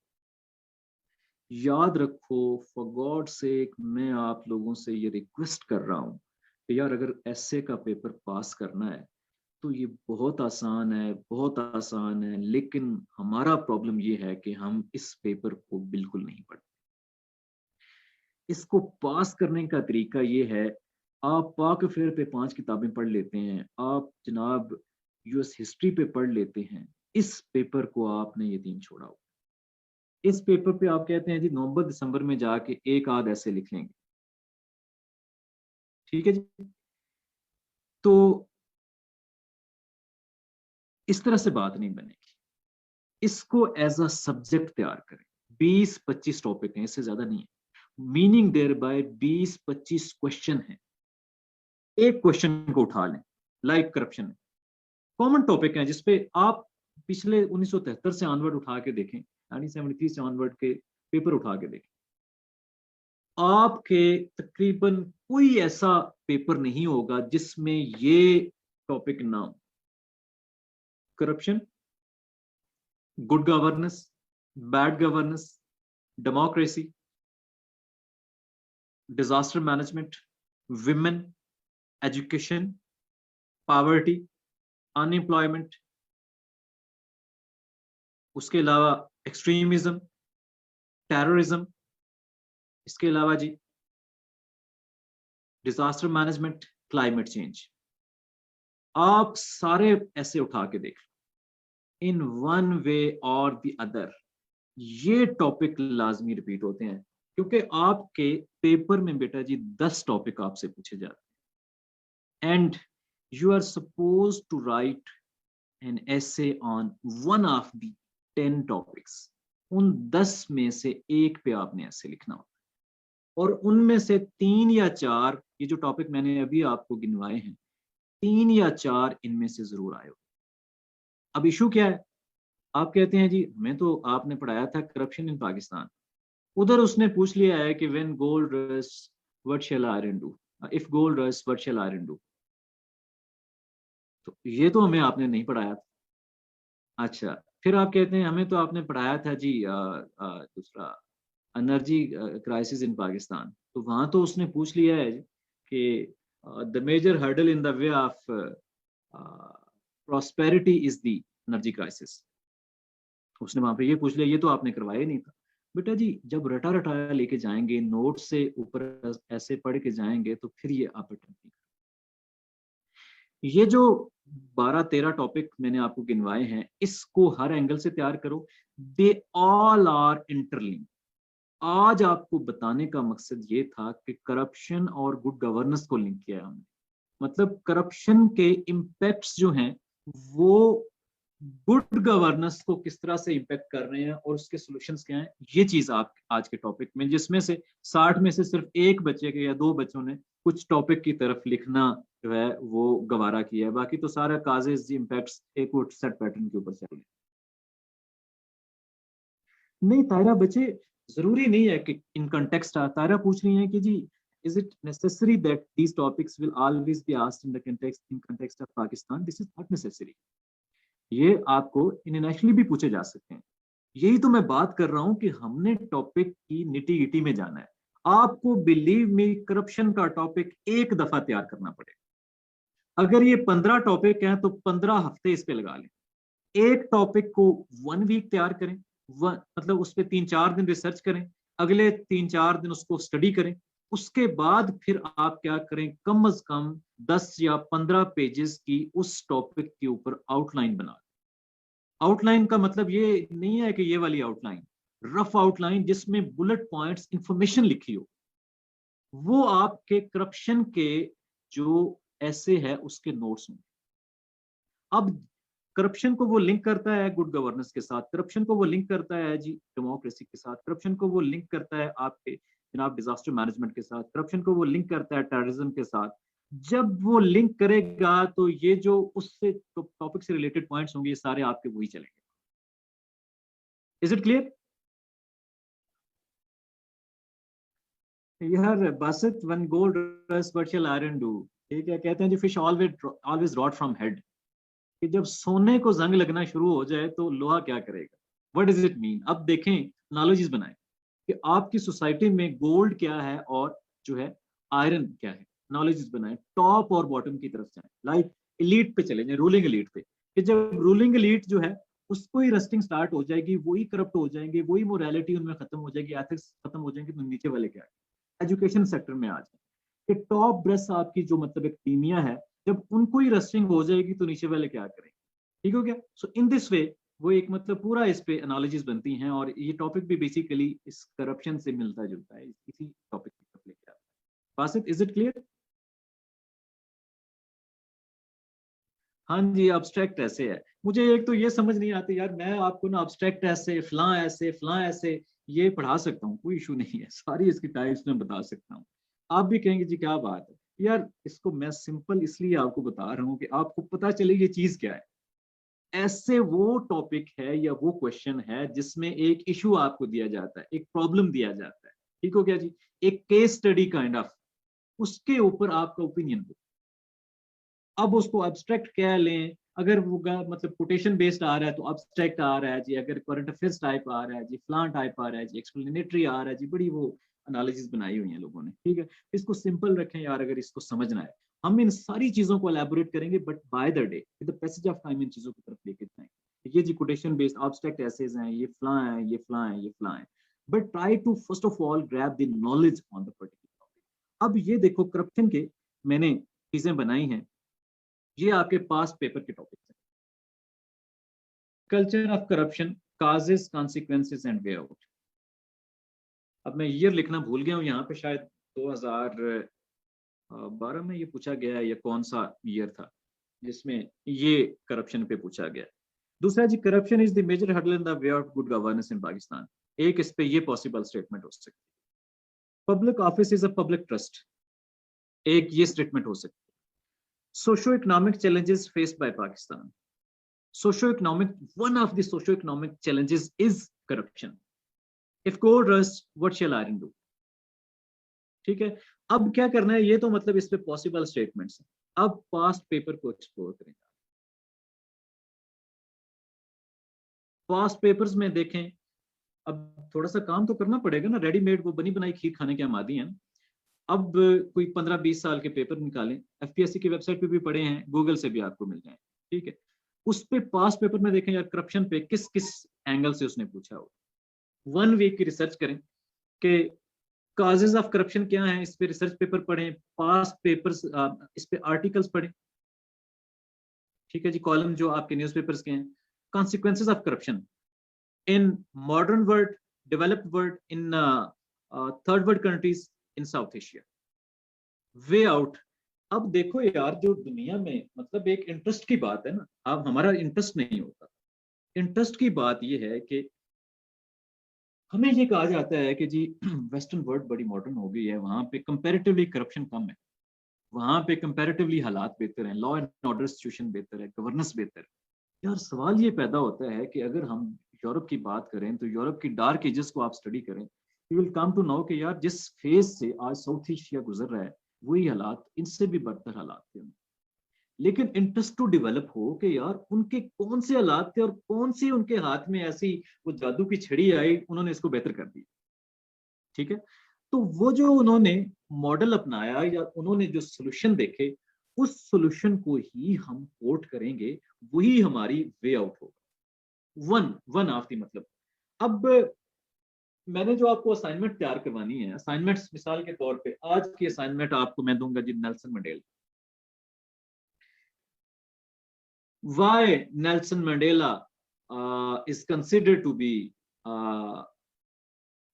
याद रखो, फॉर गॉड सेक मैं आप लोगों से ये रिक्वेस्ट कर रहा हूँ कि यार अगर ऐसे का पेपर पास करना है तो ये बहुत आसान है, बहुत आसान है, लेकिन हमारा प्रॉब्लम ये है कि हम इस पेपर को बिल्कुल नहीं पढ़ते। इसको पास करने का तरीका ये है, आप पाक अफेयर पे 5 किताबें पढ़ लेते हैं, आप जनाब यूएस हिस्ट्री पे पढ़ लेते हैं, इस पेपर को आपने यतीम छोड़ा हो। इस पेपर पे आप कहते हैं जी नवंबर दिसंबर में जाके एक आध ऐसे लिख लेंगे, ठीक है जी। तो इस तरह से बात नहीं बनेगी, इसको एज अ सब्जेक्ट तैयार करें। 20-25 टॉपिक हैं, इससे ज्यादा नहीं है। मीनिंग देयर बाय 20-25 क्वेश्चन है, एक क्वेश्चन को उठा लें। लाइक करप्शन कॉमन टॉपिक है जिसपे आप पिछले 1973 से ऑनवर्ड उठा के देखें, 1973 से ऑनवर्ड के पेपर उठा के देखें, आपके तकरीबन कोई ऐसा पेपर नहीं होगा जिसमें ये टॉपिक ना हो। Corruption, good governance, bad governance, democracy, disaster management, women, education, poverty, unemployment, उसके अलावा एक्सट्रीमिज्म, टेररिज्म, इसके अलावा जी डिजास्टर मैनेजमेंट, क्लाइमेट चेंज। आप सारे ऐसे उठा के देख लो, इन वन वे और द अदर ये टॉपिक लाजमी रिपीट होते हैं, क्योंकि आपके पेपर में बेटा जी 10 टॉपिक आपसे पूछे जाते हैं, and you are suppose to write an essay on one of the 10 topics. उन 10 में से एक पे आपने ऐसे लिखना होता है, और उनमें से 3 या 4, ये जो टॉपिक मैंने अभी आपको गिनवाए हैं, 3 या 4 इनमें से जरूर आए हो। अब इशू क्या है? आप कहते हैं जी हमें तो आपने पढ़ाया था करप्शन इन पाकिस्तान, उधर उसने पूछ लिया है कि when gold rusts what shall iron do, if gold rusts what shall iron do. तो ये तो हमें आपने नहीं पढ़ाया था। अच्छा, फिर आप कहते हैं हमें तो आपने पढ़ाया था जी दूसरा एनर्जी क्राइसिस इन पाकिस्तान, तो वहां तो उसने पूछ लिया है कि the major hurdle in the way of prosperity is the energy crisis. उसने वहां पे ये पूछ लिया, ये तो आपने करवाया ही नहीं था। बेटा जी जब रटा रटाया लेके जाएंगे, नोट से ऊपर ऐसे पढ़ के जाएंगे, तो फिर ये आप अटेम्प्ट नहीं। ये जो 12-13 टॉपिक मैंने आपको गिनवाए हैं, इसको हर एंगल से तैयार करो। They all are interlink. आज आपको बताने का मकसद ये था कि करप्शन और गुड गवर्नेंस को लिंक किया हमने। मतलब करप्शन के इम्पैक्ट्स जो हैं वो गुड गवर्नेंस को किस तरह से इम्पेक्ट कर रहे हैं और उसके सॉल्यूशंस क्या हैं, ये चीज आप आज के टॉपिक में, जिसमें से 60 में से सिर्फ एक बच्चे के या 2 बच्चों ने कुछ टॉपिक की तरफ लिखना जो है वो गवारा किया है, बाकी तो सारा काजेज इम्पैक्ट्स एक वो सेट पैटर्न के ऊपर चल रहे हैं। नहीं तायरा बच्चे, जरूरी नहीं है कि इन कंटेक्स्ट, तायरा पूछ रही है कि जी is it necessary that these topics will always be asked in the context of Pakistan? This is not necessary. ये आपको इंटरनेशनली भी पूछे जा सकते हैं। यही तो मैं बात कर रहा हूं कि हमने टॉपिक की निटी गिटी में जाना है। आपको बिलीव मी, करप्शन का टॉपिक एक दफा तैयार करना पड़ेगा। अगर ये 15 टॉपिक हैं तो 15 हफ्ते इस पे लगा लें। एक टॉपिक को 1 वीक तैयार करें, मतलब उस पर 3-4 दिन रिसर्च करें, अगले 3-4 दिन उसको स्टडी करें, उसके बाद फिर आप क्या करें, कम से कम 10 या 15 पेजेस की उस टॉपिक के ऊपर आउटलाइन बना। आउटलाइन का मतलब ये नहीं है कि ये वाली आउटलाइन, रफ आउटलाइन जिसमें बुलेट पॉइंट्स इंफॉर्मेशन लिखी हो, वो आपके करप्शन के जो ऐसे है उसके नोट्स होंगे। अब करप्शन को वो लिंक करता है गुड गवर्नेंस के साथ, करप्शन को वो लिंक करता है जी डेमोक्रेसी के साथ, करप्शन को वो लिंक करता है आपके जनाब डिजास्टर मैनेजमेंट के साथ, करप्शन को वो लिंक करता है टेररिज्म के साथ। जब वो लिंक करेगा तो ये जो उससे टॉपिक से रिलेटेड पॉइंट्स होंगे ये सारे आपके वही चलेंगे। Is it clear? यार Basit, when gold rusts what shall iron do, ठीक है, कहते हैं जी fish always rot from head, कि जब सोने को जंग लगना शुरू हो जाए तो लोहा क्या करेगा। What does it mean? अब देखें, एनालॉजीज बनाएं कि आपकी सोसाइटी में गोल्ड क्या है और जो है आयरन क्या है। एनालॉजीज बनाएं, टॉप और बॉटम की तरफ जाएं, लाइक एलीट पे चले जाएं, रूलिंग एलीट पे, कि जब रूलिंग एलीट जो है उसको ही रस्टिंग स्टार्ट हो जाएगी, वही करप्ट हो जाएंगे, वही मोरालिटी उनमें खत्म हो जाएगी, एथिक्स खत्म हो जाएंगे, तो नीचे वाले क्या है, एजुकेशन सेक्टर में आ जाए कि टॉप ब्रेस्ट आपकी जो मतलब एक टीमिया है, जब उनको ही रस्टिंग हो जाएगी तो नीचे वाले क्या करेंगे। ठीक हो गया? सो इन दिस वे वो एक मतलब पूरा इस पे एनालॉजीज बनती हैं, और ये टॉपिक भी बेसिकली इस करप्शन से मिलता जुलता है, इसी टॉपिक की तरफ लेके आता है। फासिद, इज इट क्लियर? हाँ जी, अब्स्ट्रैक्ट ऐसे है, मुझे एक तो ये समझ नहीं आती यार, मैं आपको ना अब्स्ट्रैक्ट ऐसे फलां ऐसे ये पढ़ा सकता हूँ, कोई इशू नहीं है, सारी इसकी टाइप्स में बता सकता हूँ। आप भी कहेंगे जी क्या बात है यार, इसको मैं सिंपल इसलिए आपको बता रहा हूँ कि आपको पता चले ये चीज क्या है। ऐसे वो टॉपिक है या वो क्वेश्चन है जिसमें एक इशू आपको दिया जाता है, एक प्रॉब्लम दिया जाता है, ठीक हो गया जी, एक केस स्टडी काइंड ऑफ, उसके ऊपर आपका ओपिनियन दो। अब उसको एब्स्ट्रैक्ट क्या लें, अगर वो मतलब कोटेशन बेस्ड आ रहा है तो एब्स्ट्रैक्ट आ रहा है जी, अगर करंट अफेयर्स टाइप आ रहा है जी, फलां टाइप आ रहा है जी, एक्सप्लेनेटरी आ रहा है जी, बड़ी वो एनालिसिस बनाई हुई है लोगों ने, ठीक है। इसको सिंपल रखें यार, अगर इसको समझना है, हम इन सारी चीजों को एलैबोरेट करेंगे, but by the day with the passage of time in चीजों की तरफ लेके जाएंगे। ये जी कोटेशन बेस्ड एब्स्ट्रैक्ट एसेज हैं, ये फलां है, ये फलां है, ये फलां है, but try to first of all grab the knowledge on the particular topic. अब ये देखो, करप्शन के मैंने चीजें बनाई हैं, ये आपके पास पेपर के टॉपिक है। Culture of corruption, causes, consequences and way out. अब मैं ईयर लिखना भूल गया हूँ यहाँ पे, शायद 2012 में ये पूछा गया है, या कौन सा ईयर था जिसमें ये करप्शन पे पूछा गया। दूसरा जी, corruption is the major hurdle in the way of good governance in Pakistan. एक इस पे ये पॉसिबल स्टेटमेंट हो सकती है। Public office is a public trust, एक ये स्टेटमेंट हो सकती है। Socio economic challenges faced by Pakistan, socio-economic, one of the socio-economic challenges is corruption. If gold rusts, what shall iron do? ठीक है, अब क्या करना है, ये तो मतलब इस पे पॉसिबल स्टेटमेंट्स हैं। अब पास्ट पेपर को एक्सप्लोर करेंगे। पास्ट पेपर्स में देखें, अब थोड़ा सा काम तो करना पड़ेगा ना, रेडीमेड वो बनी बनाई खीर खाने के हम आदी हैं। अब कोई 15-20 साल के पेपर निकालें, एफपीएससी की वेबसाइट पे भी पड़े हैं, गूगल से भी आपको मिल जाए, ठीक है। उस पे पास्ट पेपर में देखें यार, करप्शन पे किस किस एंगल से उसने पूछा हो। 1 वीक की रिसर्च करें कि काजेज ऑफ करप्शन क्या है, इस पे रिसर्च पेपर पढ़ें, पास्ट पेपर्स, इस पे आर्टिकल्स पढ़ें, ठीक है जी, कॉलम जो आपके न्यूज़पेपर्स के हैं। Consequences of corruption in modern world, developed world, in third world countries, in south Asia. Way out, अब देखो यार, जो दुनिया में मतलब एक इंटरेस्ट की बात है ना, अब हमारा इंटरेस्ट नहीं होता। इंटरेस्ट की बात ये है कि हमें ये कहा जाता है कि जी वेस्टर्न वर्ल्ड बड़ी मॉडर्न हो गई है, वहां पे कंपैरेटिवली करप्शन कम है, वहां पे कंपैरेटिवली हालात बेहतर हैं, लॉ एंड ऑर्डर सिचुएशन बेहतर है, गवर्नेंस बेहतर है। यार सवाल ये पैदा होता है कि अगर हम यूरोप की बात करें तो यूरोप की डार्क एजेस को आप स्टडी करें, you will come to know कि यार जिस फेज से आज साउथ एशिया गुजर रहा है, वही हालात, इनसे भी बदतर हालात थे। लेकिन इंटरेस्ट टू डेवलप हो कि यार उनके कौन से हालात थे और कौन सी उनके हाथ में ऐसी वो जादू की छड़ी आई, उन्होंने इसको बेहतर कर दिया। ठीक है, तो वो जो उन्होंने मॉडल अपनाया या उन्होंने जो सोल्यूशन देखे, उस सोल्यूशन को ही हम कोट करेंगे, वही हमारी वे आउट होगा। वन वन ऑफ दी मतलब। अब मैंने जो आपको असाइनमेंट तैयार करवानी है, असाइनमेंट्स मिसाल के तौर पे आज की असाइनमेंट आपको मैं दूंगा जी, Nelson Mandela. Why Nelson Mandela is considered to be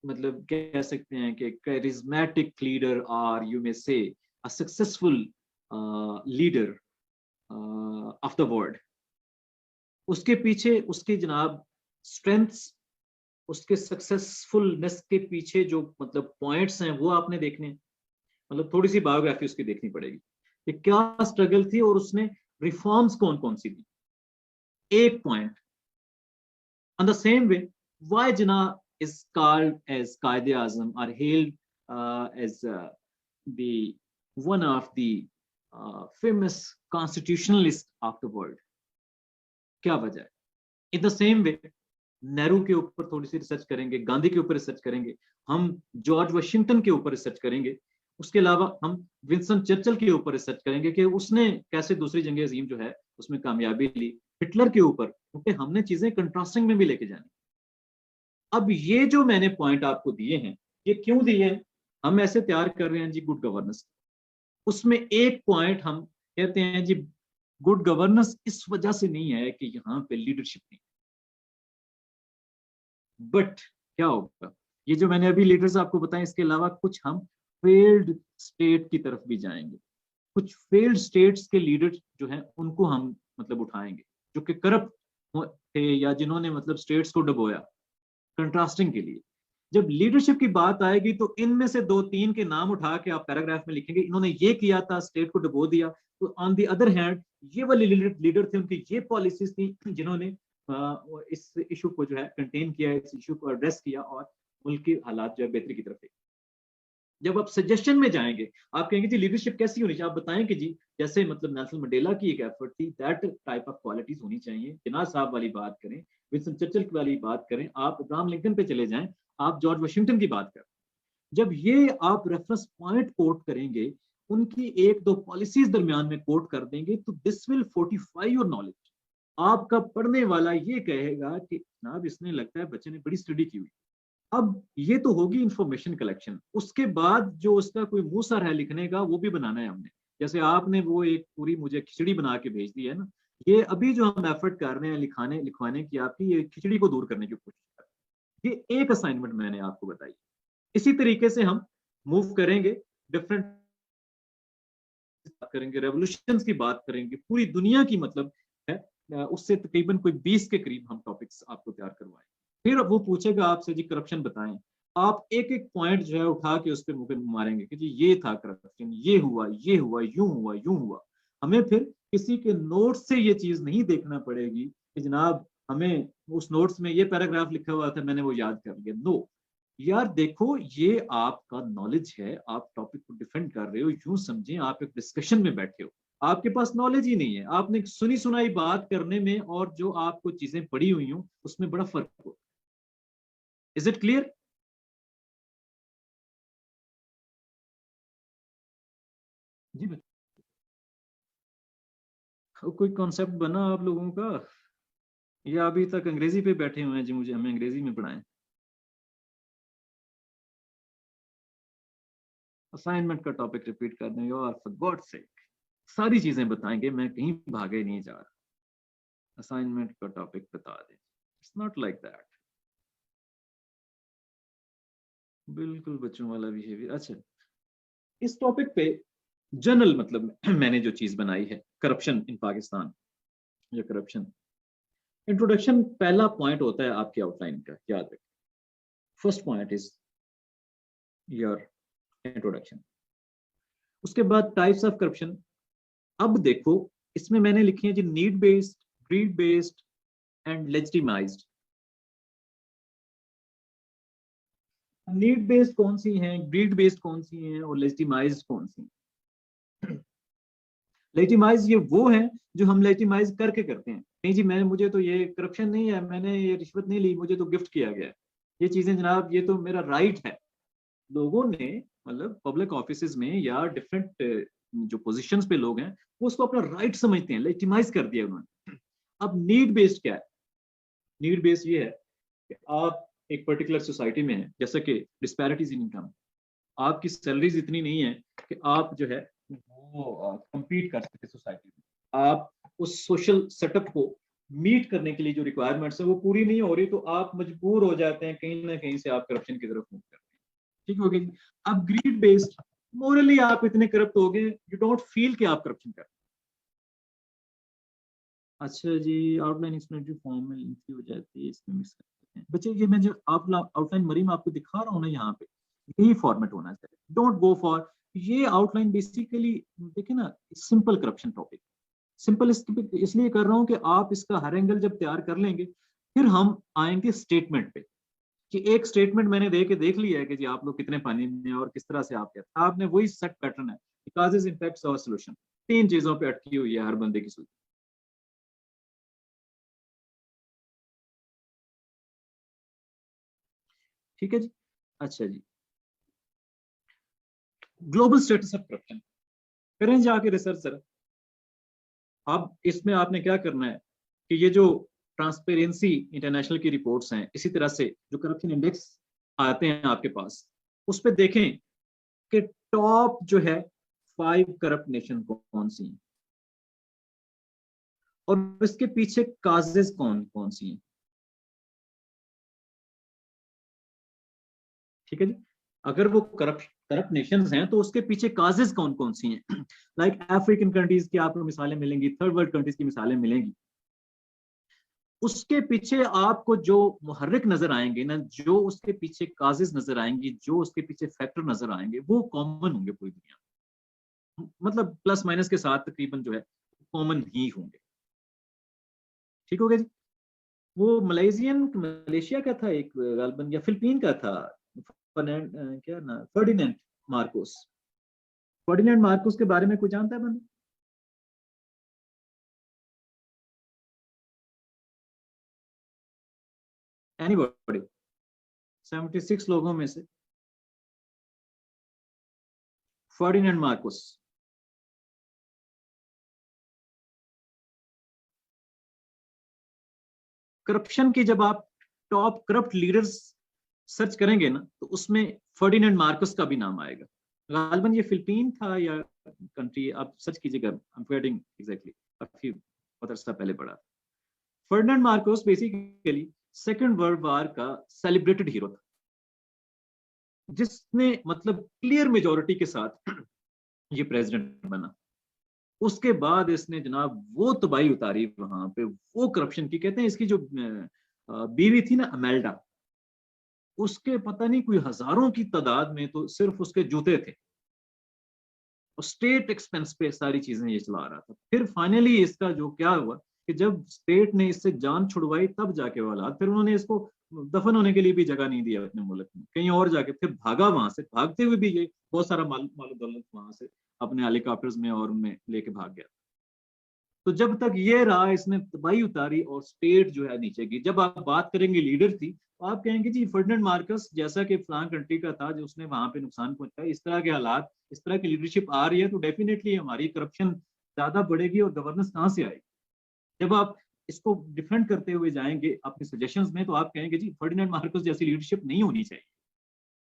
मतलब कह सकते हैं कि charismatic leader or you may say a successful leader of the world। उसके पीछे उसकी जनाब स्ट्रेंथ्स, उसके सक्सेसफुलनेस के पीछे जो मतलब पॉइंट्स हैं वो आपने देखने हैं। मतलब थोड़ी सी बायोग्राफी उसकी देखनी पड़ेगी कि क्या स्ट्रगल थी और उसने रिफॉर्म्स कौन कौन सी दी। एक point. On the same way, why Jinnah is called as Qaid-e-Azam or hailed as the one of the famous constitutionalists of the world? क्या वजह है? In the same way, Nehru के ऊपर थोड़ी सी रिसर्च करेंगे, गांधी के ऊपर रिसर्च करेंगे, हम जॉर्ज वाशिंगटन के ऊपर रिसर्च करेंगे, उसके अलावा हम विंस्टन चर्चिल के ऊपर रिसर्च करेंगे कि उसने कैसे दूसरी जंग अजीम जो है उसमें कामयाबी ली, हिटलर के ऊपर, क्योंकि हमने चीजें कंट्रास्टिंग में भी लेके जानी। अब ये जो मैंने पॉइंट आपको दिए हैं, ये क्यों दिए हैं? हम ऐसे तैयार कर रहे हैं जी गुड गवर्नेंस। उसमें एक पॉइंट हम कहते हैं जी, गुड गवर्नेंस इस वजह से नहीं है कि यहाँ पे लीडरशिप नहीं। बट क्या होगा, ये जो मैंने अभी लीडर्स आपको बताए, इसके अलावा कुछ हम फेल्ड स्टेट की तरफ भी जाएंगे। कुछ फेल्ड स्टेट्स के लीडर जो हैं उनको हम मतलब उठाएंगे, जो कि करप्ट थे या जिन्होंने मतलब स्टेट्स को डुबोया, कंट्रास्टिंग के लिए। जब लीडरशिप की बात आएगी तो इनमें से दो तीन के नाम उठा के आप पैराग्राफ में लिखेंगे, इन्होंने ये किया था, स्टेट को डुबो दिया। तो ऑन दी अदर हैंड ये वाले लीडर थे, उनकी ये पॉलिसीज थी जिन्होंने इस इशू को जो है कंटेन किया, इस इशू को एड्रेस किया और मुल्क के हालात जो है बेहतरी की तरफ है। जब आप सजेशन में जाएंगे, आप कहेंगे जी लीडरशिप कैसी होनी चाहिए, आप बताएं कि जी जैसे मतलब नेल्सन मंडेला की एक एफर्ट थी, दैट टाइप ऑफ क्वालिटीज होनी चाहिए। जिन्ना साहब वाली बात करें, विंस्टन चर्चिल वाली बात करें, आप अब्राहम लिंकन पे चले जाएं, आप जॉर्ज वाशिंगटन की बात करें। जब ये आप रेफरेंस पॉइंट कोट करेंगे, उनकी एक दो पॉलिसीज दरमियान में कोट कर देंगे, तो this will fortify your knowledge. आपका पढ़ने वाला ये कहेगा कि जनाब इसने लगता है बच्चे ने बड़ी स्टडी की हुई। अब ये तो होगी इंफॉर्मेशन कलेक्शन, उसके बाद जो उसका कोई मुंह सर है लिखने का, वो भी बनाना है हमने। जैसे आपने वो एक पूरी मुझे खिचड़ी बना के भेज दी है ना, ये अभी जो हम एफर्ट कर रहे हैं लिखाने लिखवाने की, आपकी ये खिचड़ी को दूर करने की कोशिश कर रहे हैं। ये एक असाइनमेंट मैंने आपको बताई। इसी तरीके से हम मूव करेंगे, डिफरेंट करेंगे, रेवोल्यूशन की बात करेंगे, पूरी दुनिया की मतलब है, उससे तकरीबन कोई 20 के करीब हम टॉपिक्स आपको तैयार करवाएं। फिर वो पूछेगा आपसे जी करप्शन बताएं, आप एक एक पॉइंट जो है उठा के उस पर मुंह मारेंगे कि जी ये था करप्शन, ये हुआ, ये हुआ, यूं हुआ, यूं हुआ। हमें फिर किसी के नोट्स से ये चीज नहीं देखना पड़ेगी कि जनाब हमें उस नोट्स में ये पैराग्राफ लिखा हुआ था, मैंने वो याद कर लिया। नो यार, देखो ये आपका नॉलेज है, आप टॉपिक को डिफेंड कर रहे हो, यूं समझें आप एक डिस्कशन में बैठे हो, आपके पास नॉलेज ही नहीं है। आपने सुनी सुनाई बात करने में और जो आपको चीजें पढ़ी हुई हो उसमें बड़ा फर्क हो। इज इट क्लियर? जी कोई कॉन्सेप्ट बना आप लोगों का, या अभी तक अंग्रेजी पे बैठे हुए हैं जी, मुझे हमें अंग्रेजी में पढ़ाएं। असाइनमेंट का टॉपिक रिपीट कर देंगे और फॉर गॉड सेक सारी चीजें बताएंगे, मैं कहीं भागे नहीं जा रहा। असाइनमेंट का टॉपिक बता दें, इट्स नॉट लाइक दैट। बिल्कुल बच्चों वाला बिहेवियर। अच्छा, इस टॉपिक पे जनरल मतलब मैंने जो चीज बनाई है करप्शन इन पाकिस्तान, या करप्शन। इंट्रोडक्शन पहला पॉइंट होता है आपकी आउटलाइन का, याद रखें। First point is your introduction. उसके बाद टाइप्स ऑफ करप्शन। अब देखो इसमें मैंने लिखी है जी need based, greed based and legitimized. Need based कौन सी हैं, ग्रीड बेस्ड कौन सी हैं, और लेजिटिमाइज्ड कौन सी हैं? लेजिटिमाइज ये वो है जो हम लेजिटिमाइज करके करते हैं। नहीं जी मैं, मुझे तो ये करप्शन नहीं है, मैंने ये रिश्वत नहीं ली, मुझे तो गिफ्ट किया गया है, ये चीजें जनाब ये तो मेरा राइट है। लोगों ने मतलब पब्लिक ऑफिसेज में या डिफरेंट जो पोजीशंस पे लोग हैं वो उसको अपना राइट समझते हैं, लेजिटिमाइज कर दिया उन्होंने। अब नीड बेस्ड क्या है? नीड बेस्ड ये है कि आप एक पर्टिकुलर सोसाइटी में हैं, जैसे कि डिस्पैरिटीज इन इनकम, आपकी सैलरीज इतनी नहीं है कि आप जो है वो compete कर सके सोसाइटी में, आप उस सोशल सेटअप को मीट करने के लिए जो रिक्वायरमेंट्स है वो पूरी नहीं हो रही, तो आप मजबूर हो जाते हैं कहीं ना कहीं से आप करप्शन की तरफ मूव करते हैं। ठीक हो गई। अब ग्रीड बेस्ड, मोरली आप इतने करप्ट हो गए यू डोंट फील कि आप करप्शन कर। अच्छा जी, आउटलाइन एक्सप्लेनेटरी फॉर्म में लिखी हो जाती है, इसमें मिक्स करते हैं बच्चे। ये मैं जो आउटलाइन मरी मैं आपको दिखा रहा हूँ ना यहाँ पे, यही फॉर्मेट होना चाहिए। डोंट गो फॉर ये आउटलाइन। बेसिकली देखिए ना, सिंपल करप्शन टॉपिक। सिंपल इसलिए कर रहा हूँ कि आप इसका हर एंगल जब तैयार कर लेंगे, फिर हम आएंगे स्टेटमेंट पे कि एक स्टेटमेंट मैंने दे के देख लिया है कि जी आप लोग कितने पानी में हैं और किस तरह से आप कहते हैं। आपने वही सेट पैटर्न है, काजेस इम्पैक्ट्स और सॉल्यूशन, तीन चीजों पे अटकी हुई है हर बंदे की सोच। ठीक है जी। अच्छा जी, ग्लोबल स्टेटस ऑफ करप्शन करें जाके रिसर्च जरा। अब इसमें आपने क्या करना है कि ये जो ट्रांसपेरेंसी इंटरनेशनल की रिपोर्ट्स हैं, इसी तरह से जो करप्शन इंडेक्स आते हैं आपके पास, उस पर देखें कि टॉप जो है 5 करप्ट नेशन कौन सी हैं और इसके पीछे काजेज कौन कौन सी हैं। ठीक है जी। अगर वो करप्ट करप्ट नेशंस हैं तो उसके पीछे काजेज कौन कौन सी हैं। लाइक अफ्रीकन कंट्रीज की आपको मिसालें मिलेंगी, थर्ड वर्ल्ड कंट्रीज की मिसालें मिलेंगी। उसके पीछे आपको जो मुहर्रिक नजर आएंगे ना, जो उसके पीछे काजेज नजर आएंगी, जो उसके पीछे फैक्टर नजर आएंगे, वो कॉमन होंगे पूरी दुनिया में। मतलब प्लस माइनस के साथ तकरीबन जो है कॉमन ही होंगे। ठीक हो गया जी। वो मलेशिया का था एक गालबन, या फिलीपीन का था, क्या ना, फर्डिनेंड मार्कोस। फर्डिनेंड मार्कोस के बारे में कुछ जानता है बंदा? एनीबॉडी? 76 लोगों में से फर्डिनेंड मार्कोस। करप्शन की जब आप टॉप करप्ट लीडर्स सर्च करेंगे ना, तो उसमें फर्डिनेंड मार्कोस का भी नाम आएगा। गालबन ये फिलीपीन था या कंट्री, आप सर्च कीजिएगा, आई एम फॉरगेटिंग एग्जैक्टली, काफी बहुत अर्सा पहले पढ़ा। Ferdinand Marcos basically second world war का सेलिब्रेटेड हीरो था, जिसने मतलब क्लियर मेजोरिटी के साथ ये प्रेसिडेंट बना। उसके बाद इसने जनाब वो तबाही उतारी वहां पे, वो करप्शन की। कहते हैं इसकी जो बीवी थी ना अमेल्डा, उसके पता नहीं कोई हजारों की तादाद में तो सिर्फ उसके जूते थे, और स्टेट एक्सपेंस पे सारी चीजें ये चला रहा था। फिर फाइनली इसका जो क्या हुआ कि जब स्टेट ने इससे जान छुड़वाई, तब जाके वो हालात, फिर उन्होंने इसको दफन होने के लिए भी जगह नहीं दिया अपने मुल्क में, कहीं और जाके फिर भागा वहां से, भागते हुए भी ये बहुत सारा माल माल दौलत वहां से अपने हेलीकॉप्टर्स में और उनमें लेके भाग गया। तो जब तक ये रहा इसने तबाही उतारी और स्टेट जो है नीचे की। जब आप बात करेंगे लीडर थी, तो आप कहेंगे जी फर्डिनेंड मार्कस जैसा कि फलां कंट्री का था जो उसने वहां पे नुकसान पहुंचाया, इस तरह के हालात, इस तरह की लीडरशिप आ रही है, तो डेफिनेटली हमारी करप्शन ज्यादा बढ़ेगी और गवर्नेंस कहाँ से आएगी। जब आप इसको डिफेंड करते हुए जाएंगे अपने सजेशंस में, तो आप कहेंगे जी फर्डिनेंड मार्कस जैसी लीडरशिप नहीं होनी चाहिए।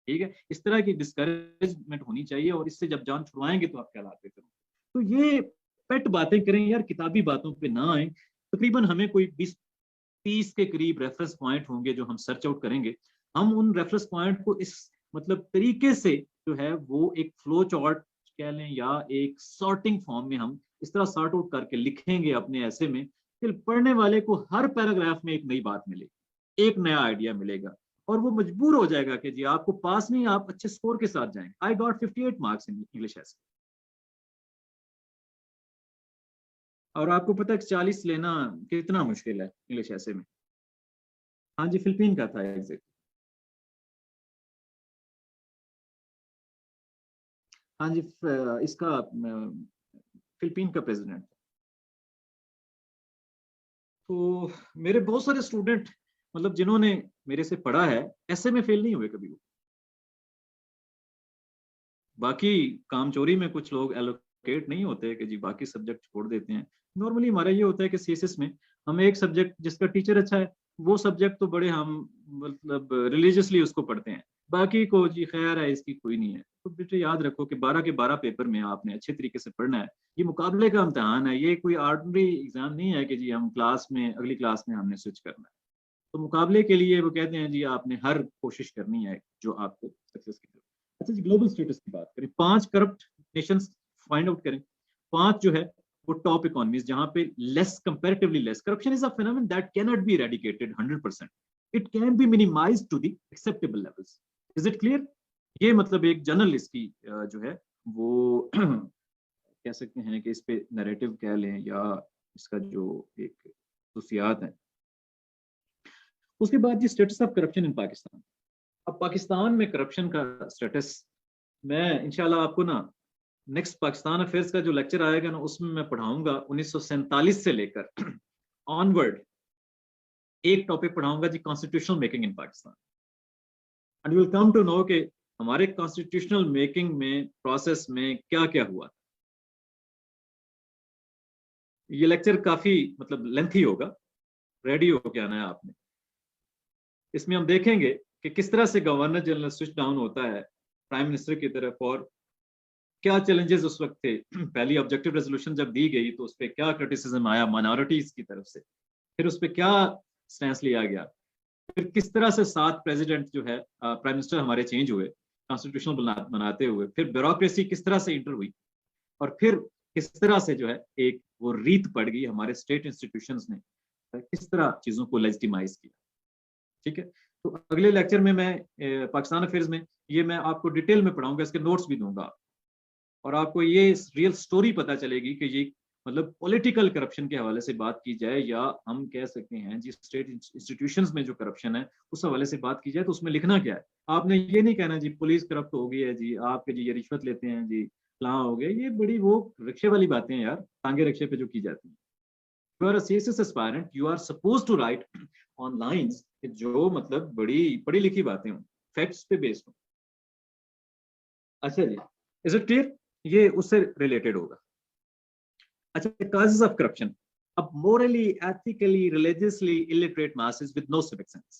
ठीक है, इस तरह की डिस्करेजमेंट होनी चाहिए, और इससे जब जान छुड़वाएंगे तो आपके हालात बेहतर होंगे। तो ये पेट बातें करें यार, किताबी बातों पे ना आए। तकरीबन हमें कोई 20-30 के करीब रेफरेंस पॉइंट होंगे जो हम सर्च आउट करेंगे। हम उन रेफरेंस पॉइंट को इस मतलब तरीके से जो है वो एक फ्लो चार्ट कह लें या एक सॉर्टिंग फॉर्म में हम इस तरह सॉर्ट आउट करके लिखेंगे अपने ऐसे में, फिर पढ़ने वाले को हर पैराग्राफ में एक नई बात मिलेगी, एक नया आइडिया मिलेगा, और वो मजबूर हो जाएगा कि जी आपको पास नहीं, आप अच्छे स्कोर के साथ जाएंगे। I got 58 marks in English ऐसे। और आपको पता है कि 40 लेना कितना मुश्किल है इंग्लिश ऐसे में। हाँ जी, फिलिपीन का था एग्जैक्ट। हाँ जी, इसका फिलिपीन का प्रेसिडेंट। तो मेरे बहुत सारे स्टूडेंट मतलब जिन्होंने मेरे से पढ़ा है ऐसे में फेल नहीं हुए कभी वो। बाकी काम चोरी में कुछ लोग एलोकेट नहीं होते कि जी बाकी सब्जेक्ट छोड़ देते हैं। नॉर्मली हमारा ये होता है कि सीएसएस में हम एक सब्जेक्ट जिसका टीचर अच्छा है वो सब्जेक्ट तो बड़े हम मतलब रिलीजियसली उसको पढ़ते हैं, बाकी को जी खैर है इसकी कोई नहीं है। तो बेटे याद रखो कि 12 के 12 पेपर में आपने अच्छे तरीके से पढ़ना है। ये मुकाबले का इम्तहान है, ये कोई ऑर्डिनरी एग्जाम नहीं है कि जी हम क्लास में अगली क्लास में हमने स्विच करना है। तो मुकाबले के लिए वो कहते हैं जी आपने हर कोशिश करनी है जो आपको सक्सेस की तरफ। अच्छा जी, ग्लोबल स्टेटस की बात करें, 5 करप्ट नेशंस फाइंड आउट करें। 5 जो है वो टॉप इकोनॉमीज जहां पे less comparatively less corruption is a phenomenon that can not be eradicated 100%, it can be minimized to the acceptable levels. Is it clear? ये मतलब एक जनरल इसकी जो है वो कह सकते हैं कि इस पे नैरेटिव कह लें या इसका जो एक खुसूसियात है। उसके बाद जी status of corruption in Pakistan. अब पाकिस्तान में करप्शन का स्टेटस मैं इंशाल्लाह आपको ना नेक्स्ट पाकिस्तान अफेयर्स का जो लेक्चर आएगा ना उसमें मैं पढ़ाऊंगा 1947 से लेकर ऑनवर्ड। एक टॉपिक पढ़ाऊंगा जी constitutional making in Pakistan, and you will come to know कि हमारे कॉन्स्टिट्यूशनल मेकिंग में प्रोसेस में क्या क्या हुआ। ये लेक्चर काफी मतलब लेंथी होगा, रेडी होके आना है आपने। इसमें हम देखेंगे कि किस तरह से गवर्नर जनरल स्विच डाउन होता है प्राइम मिनिस्टर की तरफ, और क्या चैलेंजेस उस वक्त थे। पहली ऑब्जेक्टिव रेजोल्यूशन जब दी गई तो उस पर क्या क्रिटिसिज्म आया माइनॉरिटीज की तरफ से, फिर उस पर क्या स्टैंस लिया गया, फिर किस तरह से 7 प्रेसिडेंट जो है प्राइम मिनिस्टर हमारे चेंज हुए कॉन्स्टिट्यूशनल बनाते हुए, फिर ब्यूरोक्रेसी किस तरह से इंटर हुई, और फिर किस तरह से जो है एक वो रीत पड़ गई हमारे स्टेट इंस्टीट्यूशंस ने किस तरह चीजों को लेजिटिमाइज किया। ठीक है, तो अगले लेक्चर में मैं पाकिस्तान अफेयर्स में ये मैं आपको डिटेल में पढ़ाऊंगा, इसके नोट्स भी दूंगा, और आपको ये रियल स्टोरी पता चलेगी कि ये मतलब पॉलिटिकल करप्शन के हवाले से बात की जाए या हम कह सकते हैं जी स्टेट इंस्टीट्यूशंस में जो करप्शन है उस हवाले से बात की जाए तो उसमें लिखना क्या है। आपने ये नहीं कहना जी पुलिस करप्ट हो गई है जी, आपके जी ये रिश्वत लेते हैं जी फलां हो गए, ये बड़ी वो रिक्शे वाली बातें हैं यार, टांगे रिक्शे पे जो की जाती है। You are a CSS aspirant, you are suppose to write on lines जो मतलब बड़ी पढ़ी लिखी बातें हों, फैक्ट्स पे बेस्ड हो। अच्छा जी, इज इट क्लियर? ये उससे रिलेटेड होगा। अच्छा, causes of corruption. अब morally, ethically, religiously illiterate masses with no civic sense.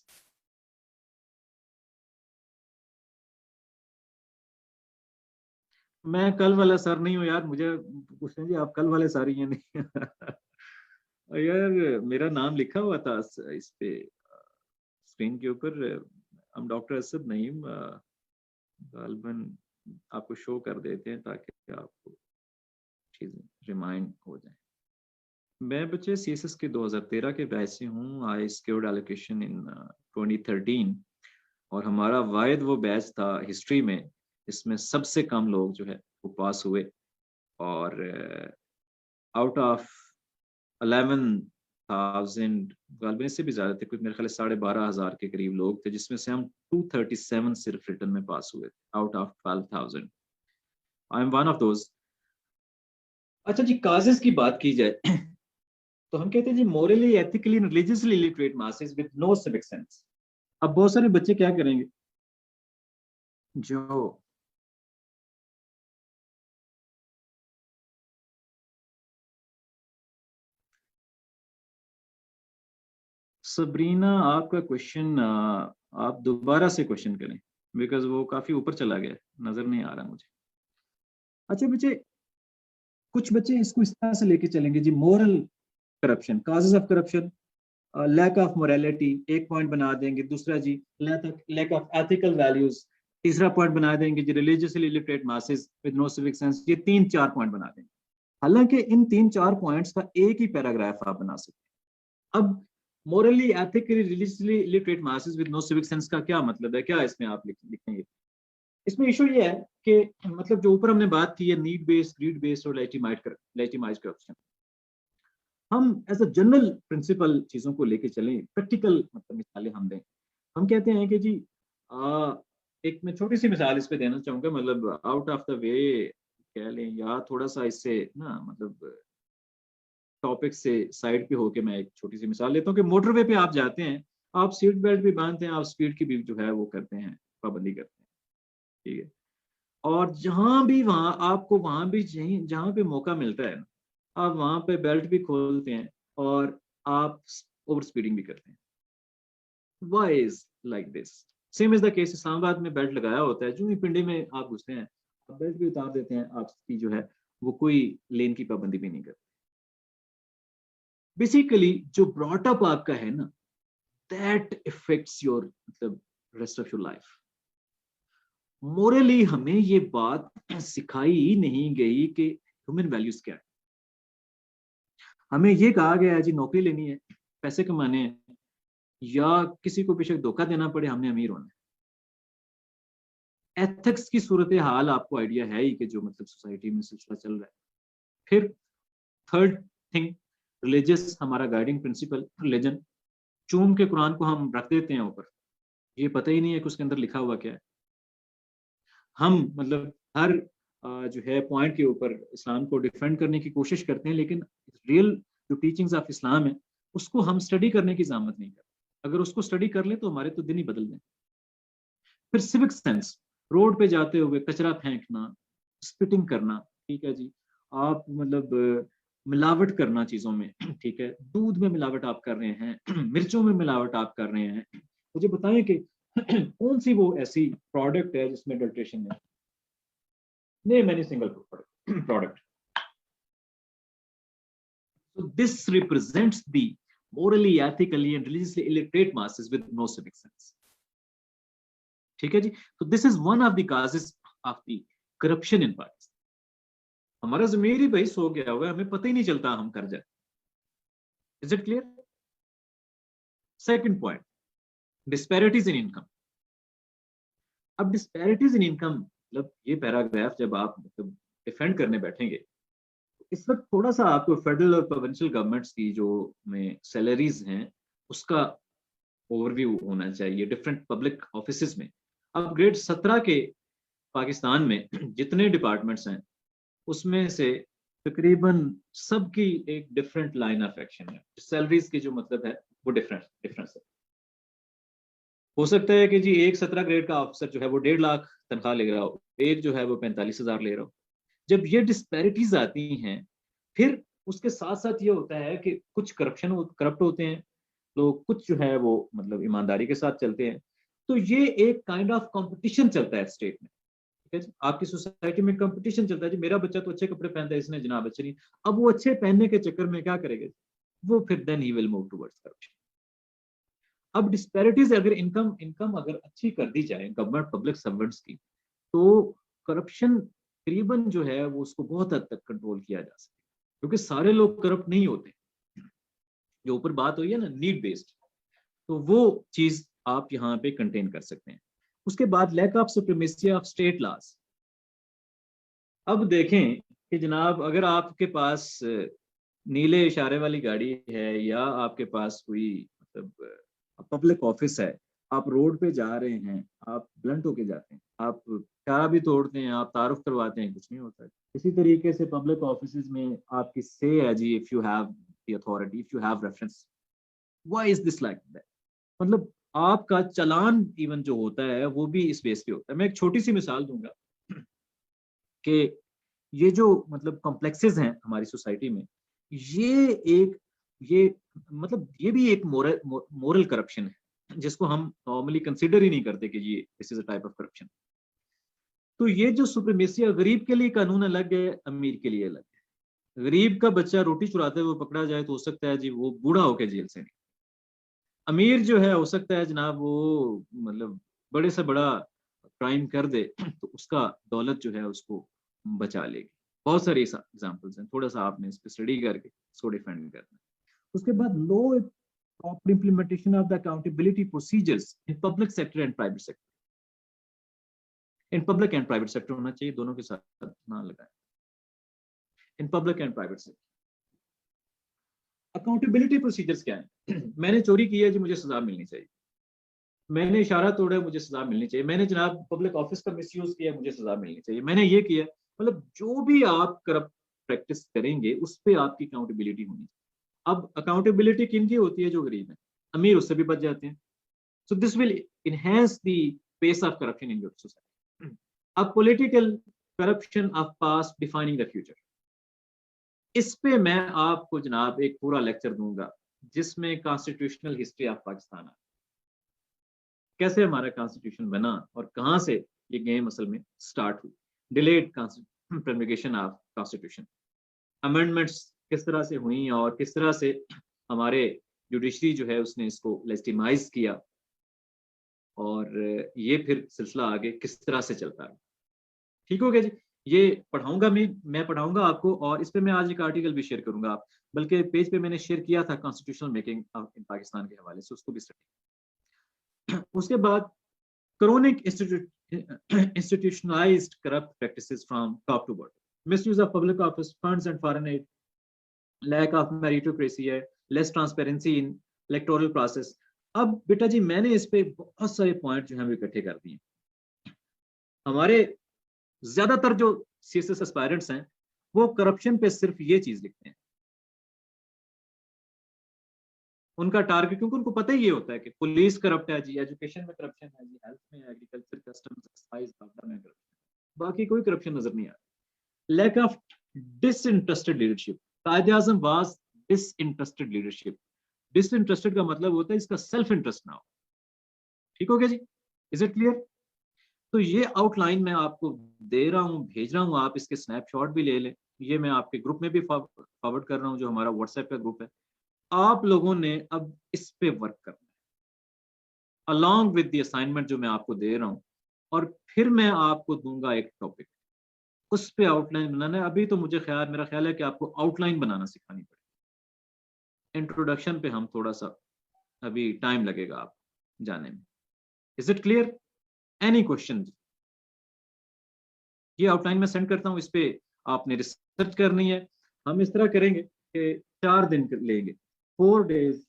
मैं कल वाला सर नहीं हूँ यार, मुझे पूछते जी आप कल वाले सर ही हैं नहीं। यार मेरा नाम लिखा हुआ था इस पे स्क्रीन के ऊपर, हम डॉक्टर असद नईम गालबन आपको शो कर देते हैं ताकि आपको चीजें रिमाइंड हो जाए। मैं बच्चे सीएसएस के 2013 के बैच से हूँ। आई स्क्योर्ड एलोकेशन इन 2013, और हमारा वायद वो बैच था हिस्ट्री में इसमें सबसे कम लोग जो है वो पास हुए, और आउट ऑफ 11,000 गालबन इससे भी ज्यादा थे, कुछ मेरे ख्याल 12,500 के करीब लोग थे, जिसमें से हम 237 सिर्फ रिटर्न में पास हुए out of 12,000। I am one of those. अच्छा जी, काजेस की बात की जाए तो हम कहते हैं जी morally ethically religiously illiterate masses with no civic sense. अब बहुत सारे बच्चे क्या करेंगे जो सबरीना आपका क्वेश्चन आप दोबारा से क्वेश्चन करें, बिकॉज वो काफी ऊपर चला गया, नजर नहीं आ रहा मुझे। अच्छा बच्चे, कुछ बच्चे इसको इस तरह से लेके चलेंगे जी moral corruption, causes of corruption, lack of morality एक पॉइंट बना देंगे, दूसरा जी लैक ऑफ एथिकल वैल्यूज, तीसरा पॉइंट बना देंगे जी religiously illiterate masses with no civic sense. ये 3-4 पॉइंट बना देंगे। हालांकि इन 3-4 पॉइंट्स का एक ही पैराग्राफ आप बना सकते हैं। अब morally ethically religiously illiterate masses with no civic sense का क्या मतलब है, क्या इसमें आप लिखेंगे? इसमें इशू ये है कि मतलब जो ऊपर हमने बात की है नीड बेस्ड, ग्रीड बेस्ड और लेजिटिमाइज्ड करप्शन, हम एज अ जनरल प्रिंसिपल चीजों को लेके चलें, प्रैक्टिकल मतलब मिसालें हम दें। हम कहते हैं कि जी एक मैं छोटी सी मिसाल इस पे देना चाहूंगा, मतलब आउट ऑफ द वे कह लें या थोड़ा सा इससे ना मतलब टॉपिक से साइड पे होके मैं एक छोटी सी मिसाल लेता हूँ कि मोटरवे पे आप जाते हैं, आप सीट बेल्ट भी बांधते हैं, आप स्पीड की भी जो है वो करते हैं, पाबंदी करते हैं, ठीक है। और जहां भी वहां आपको वहां भी जहां पे मौका मिलता है आप वहां पे बेल्ट भी खोलते हैं और आप ओवर स्पीडिंग भी करते हैं। Why is like this? Same is the case, Islamabad में बेल्ट लगाया होता है, जो ही पिंडी में आप घुसते हैं आप बेल्ट भी उतार देते हैं, आपकी जो है वो कोई लेन की पाबंदी भी नहीं करते। बेसिकली जो ब्रॉटअप आपका है ना, दैट इफेक्ट्स योर मतलब rest of your life. Morally हमें ये बात सिखाई नहीं गई कि ह्यूमन वैल्यूज क्या है। हमें ये कहा गया है जी नौकरी लेनी है, पैसे कमाने हैं, या किसी को बेशक धोखा देना पड़े, हमने अमीर होना है। एथिक्स की सूरत हाल आपको आइडिया है ही कि जो मतलब सोसाइटी में सिलसिला चल रहा है। फिर थर्ड थिंग, रिलीजियस, हमारा गाइडिंग प्रिंसिपल रिलीजन। चूम के कुरान को हम रख देते हैं ऊपर, ये पता ही नहीं है कि उसके अंदर लिखा हुआ क्या है। हम मतलब हर जो है पॉइंट के ऊपर इस्लाम को डिफेंड करने की कोशिश करते हैं, लेकिन रियल जो टीचिंग्स ऑफ इस्लाम है उसको हम स्टडी करने की ज़ामत नहीं करते। अगर उसको स्टडी कर ले तो हमारे तो दिन ही बदल दें। फिर सिविक सेंस, रोड पे जाते हुए कचरा फेंकना, स्पिटिंग करना, ठीक है जी, आप मतलब मिलावट करना चीजों में, ठीक है, दूध में मिलावट आप कर रहे हैं, मिर्चों में मिलावट आप कर रहे हैं, मुझे बताएं कि कौन सी वो ऐसी प्रोडक्ट है जिसमें अडल्ट्रेशन है? Name any single product. So this represents the morally, ethically and religiously illiterate masses with no civic sense. ठीक है जी, तो this is one of the causes of the corruption in Pakistan. हमारा ज़मीर ही भाई सो गया हुआ है, हमें पता ही नहीं चलता हम कर जाते। Is it clear? Second point, disparities in income. अब डिस्पैरिटीज इन इनकम मतलब ये पैराग्राफ जब आप मतलब डिफेंड करने बैठेंगे, इस वक्त थोड़ा सा आपको फेडरल और प्रोविंशियल गवर्नमेंट्स की जो में सैलरीज हैं उसका ओवरव्यू होना चाहिए डिफरेंट पब्लिक ऑफिसेज में। अब ग्रेड 17 के पाकिस्तान में जितने डिपार्टमेंट्स हैं उसमें से तकरीबन सबकी एक डिफरेंट लाइन ऑफ एक्शन है, सैलरीज की जो मतलब है वो डिफरेंस है। हो सकता है कि जी एक 17 ग्रेड का ऑफिसर जो है वो 1.5 लाख तनख्वाह ले रहा हो, एक जो है वो 45,000 ले रहा हो। जब ये डिस्पैरिटीज आती हैं फिर उसके साथ साथ ये होता है कि कुछ करप्ट होते हैं लोग, कुछ जो है वो मतलब ईमानदारी के साथ चलते हैं। तो ये एक काइंड ऑफ कंपटीशन चलता है स्टेट में, ठीक है जी, आपकी सोसाइटी में कंपटीशन चलता है जी, मेरा बच्चा तो अच्छे कपड़े पहनता है, इसने जनाब अच्छे नहीं। अब वो अच्छे पहनने के चक्कर में क्या करेगा, वो फिर then he will move towards corruption. अब डिस्पैरिटीज अगर इनकम अगर अच्छी कर दी जाए गवर्नमेंट पब्लिक सर्वेंट्स की, तो करप्शन तकरीबन जो है वो उसको बहुत हद तक कंट्रोल किया जा सके, क्योंकि सारे लोग करप्ट नहीं होते। जो ऊपर बात हुई है ना नीड बेस्ड, तो वो चीज आप यहाँ पे कंटेन कर सकते हैं। उसके बाद lack of supremacy of state laws. अब देखें कि जनाब अगर आपके पास नीले इशारे वाली गाड़ी है या आपके पास कोई मतलब पब्लिक ऑफिस है, आप रोड पे जा रहे हैं, आप ब्लंट होके जाते हैं, आप चारा भी तोड़ते हैं, आप तारुफ करवाते हैं, कुछ नहीं होता है। इसी तरीके से पब्लिक ऑफिस में आपकी से है जी, if you have the authority, if you have reference, why is this like that? मतलब आपका चालान इवन जो होता है वो भी इस बेस पे होता है। मैं एक छोटी सी मिसाल दूंगा कि ये जो मतलब कॉम्प्लेक्सेस हैं हमारी सोसाइटी में, ये एक ये मतलब ये भी एक मोरल करप्शन है जिसको हम नॉर्मली कंसीडर ही नहीं करते कि ये this is a type of corruption. तो ये जो सुप्रीमेसी है, गरीब के लिए कानून अलग है, अमीर के लिए अलग है। गरीब का बच्चा रोटी चुराते हुए पकड़ा जाए तो हो सकता है जी वो बूढ़ा होकर जेल से निकले। अमीर जो है हो सकता है जनाब वो मतलब बड़े से बड़ा क्राइम कर दे तो उसका दौलत जो है उसको बचा लेगी। बहुत सारे एग्जाम्पल्स हैं, थोड़ा सा आपने इस पर स्टडी करके इसको डिफेंड करना है। उसके बाद लो proper implementation of the accountability procedures in public sector and private sector. In public and private sector होना चाहिए, दोनों के साथ ना लगाएं। In public and private sector accountability procedures क्या है? मैंने चोरी की है जी, मुझे सजा मिलनी चाहिए। मैंने इशारा तोड़ा है, मुझे सजा मिलनी चाहिए। मैंने जनाब पब्लिक ऑफिस का मिसयूज किया, मुझे सजा मिलनी चाहिए। मैंने ये किया, मतलब जो भी आप करप्ट प्रैक्टिस करेंगे उस पर आपकी अकाउंटेबिलिटी होनी चाहिए। अब अकाउंटेबिलिटी किन की होती है? जो गरीब है, अमीर उससे भी बच जाते हैं। So this will enhance the pace of corruption in your society. अब political corruption of past defining the future, इस पे मैं आपको जनाब एक पूरा लेक्चर दूंगा जिसमें कॉन्स्टिट्यूशनल हिस्ट्री ऑफ पाकिस्तान है, कैसे हमारा कॉन्स्टिट्यूशन बना और कहां से ये गेम असल में स्टार्ट हुई, डिलेड प्रोमulgation ऑफ कॉन्स्टिट्यूशन, अमेंडमेंट्स किस तरह से हुई और किस तरह से हमारे जुडिशरी जो है उसने इसको लेजिटिमाइज किया, और ये फिर सिलसिला आगे किस तरह से चलता है। ठीक हो गया जी? ये पढ़ाऊंगा मैं पढ़ाऊंगा आपको, और इस पे मैं आज एक आर्टिकल भी शेयर करूंगा। आप बल्कि पेज पे मैंने शेयर किया था कॉन्स्टिट्यूशनल मेकिंग इन पाकिस्तान के हवाले से, उसको भी स्टडी। उसके बाद chronic institutionalized corrupt practices from top to bottom, misuse of public office funds and foreign aid, lack of meritocracy है, less transparency in electoral process। अब बेटा जी मैंने इस पे बहुत सारे पॉइंट जो है हम इकट्ठे कर दिए। हमारे ज्यादातर जो सीएसएस एस्पायरेंट्स हैं वो करप्शन पे सिर्फ ये चीज लिखते हैं, उनका टारगेट, क्योंकि उनको पता ही ये होता है कि पुलिस करप्ट है जी, एजुकेशन में करप्शन है जी, हेल्थ में, एग्रीकल्चर, कस्टम्स, एक्साइज, बागड़ा में करप्शन, बाकी कोई करप्शन नजर नहीं आ रहा। लैक ऑफ डिसइंटरेस्टेड लीडरशिप, कायदे आजम वाज डिसइंटरेस्टेड लीडरशिप। डिसइंटरेस्टेड का मतलब होता है इसका सेल्फ इंटरेस्ट ना हो। ठीक हो गया जी? Is it clear? तो ये आउटलाइन मैं आपको दे रहा हूँ, भेज रहा हूँ, आप इसके स्नैपशॉट भी ले लें। ये मैं आपके ग्रुप में भी फॉरवर्ड कर रहा हूँ, जो हमारा व्हाट्सएप का ग्रुप है। आप लोगों ने अब इस पे वर्क करना है अलॉन्ग विद द असाइनमेंट जो मैं आपको दे रहा हूँ, और फिर मैं आपको दूंगा एक टॉपिक, उस पे आउटलाइन बनाना है। अभी तो मेरा ख्याल है कि आपको आउटलाइन बनाना सिखानी पड़ेगी। इंट्रोडक्शन पे हम थोड़ा सा अभी टाइम लगेगा आप जाने में। Is it clear? Any question? ये आउटलाइन में सेंड करता हूँ, इस पे आपने रिसर्च करनी है। हम इस तरह करेंगे कि 4 दिन लेंगे, 4 डेज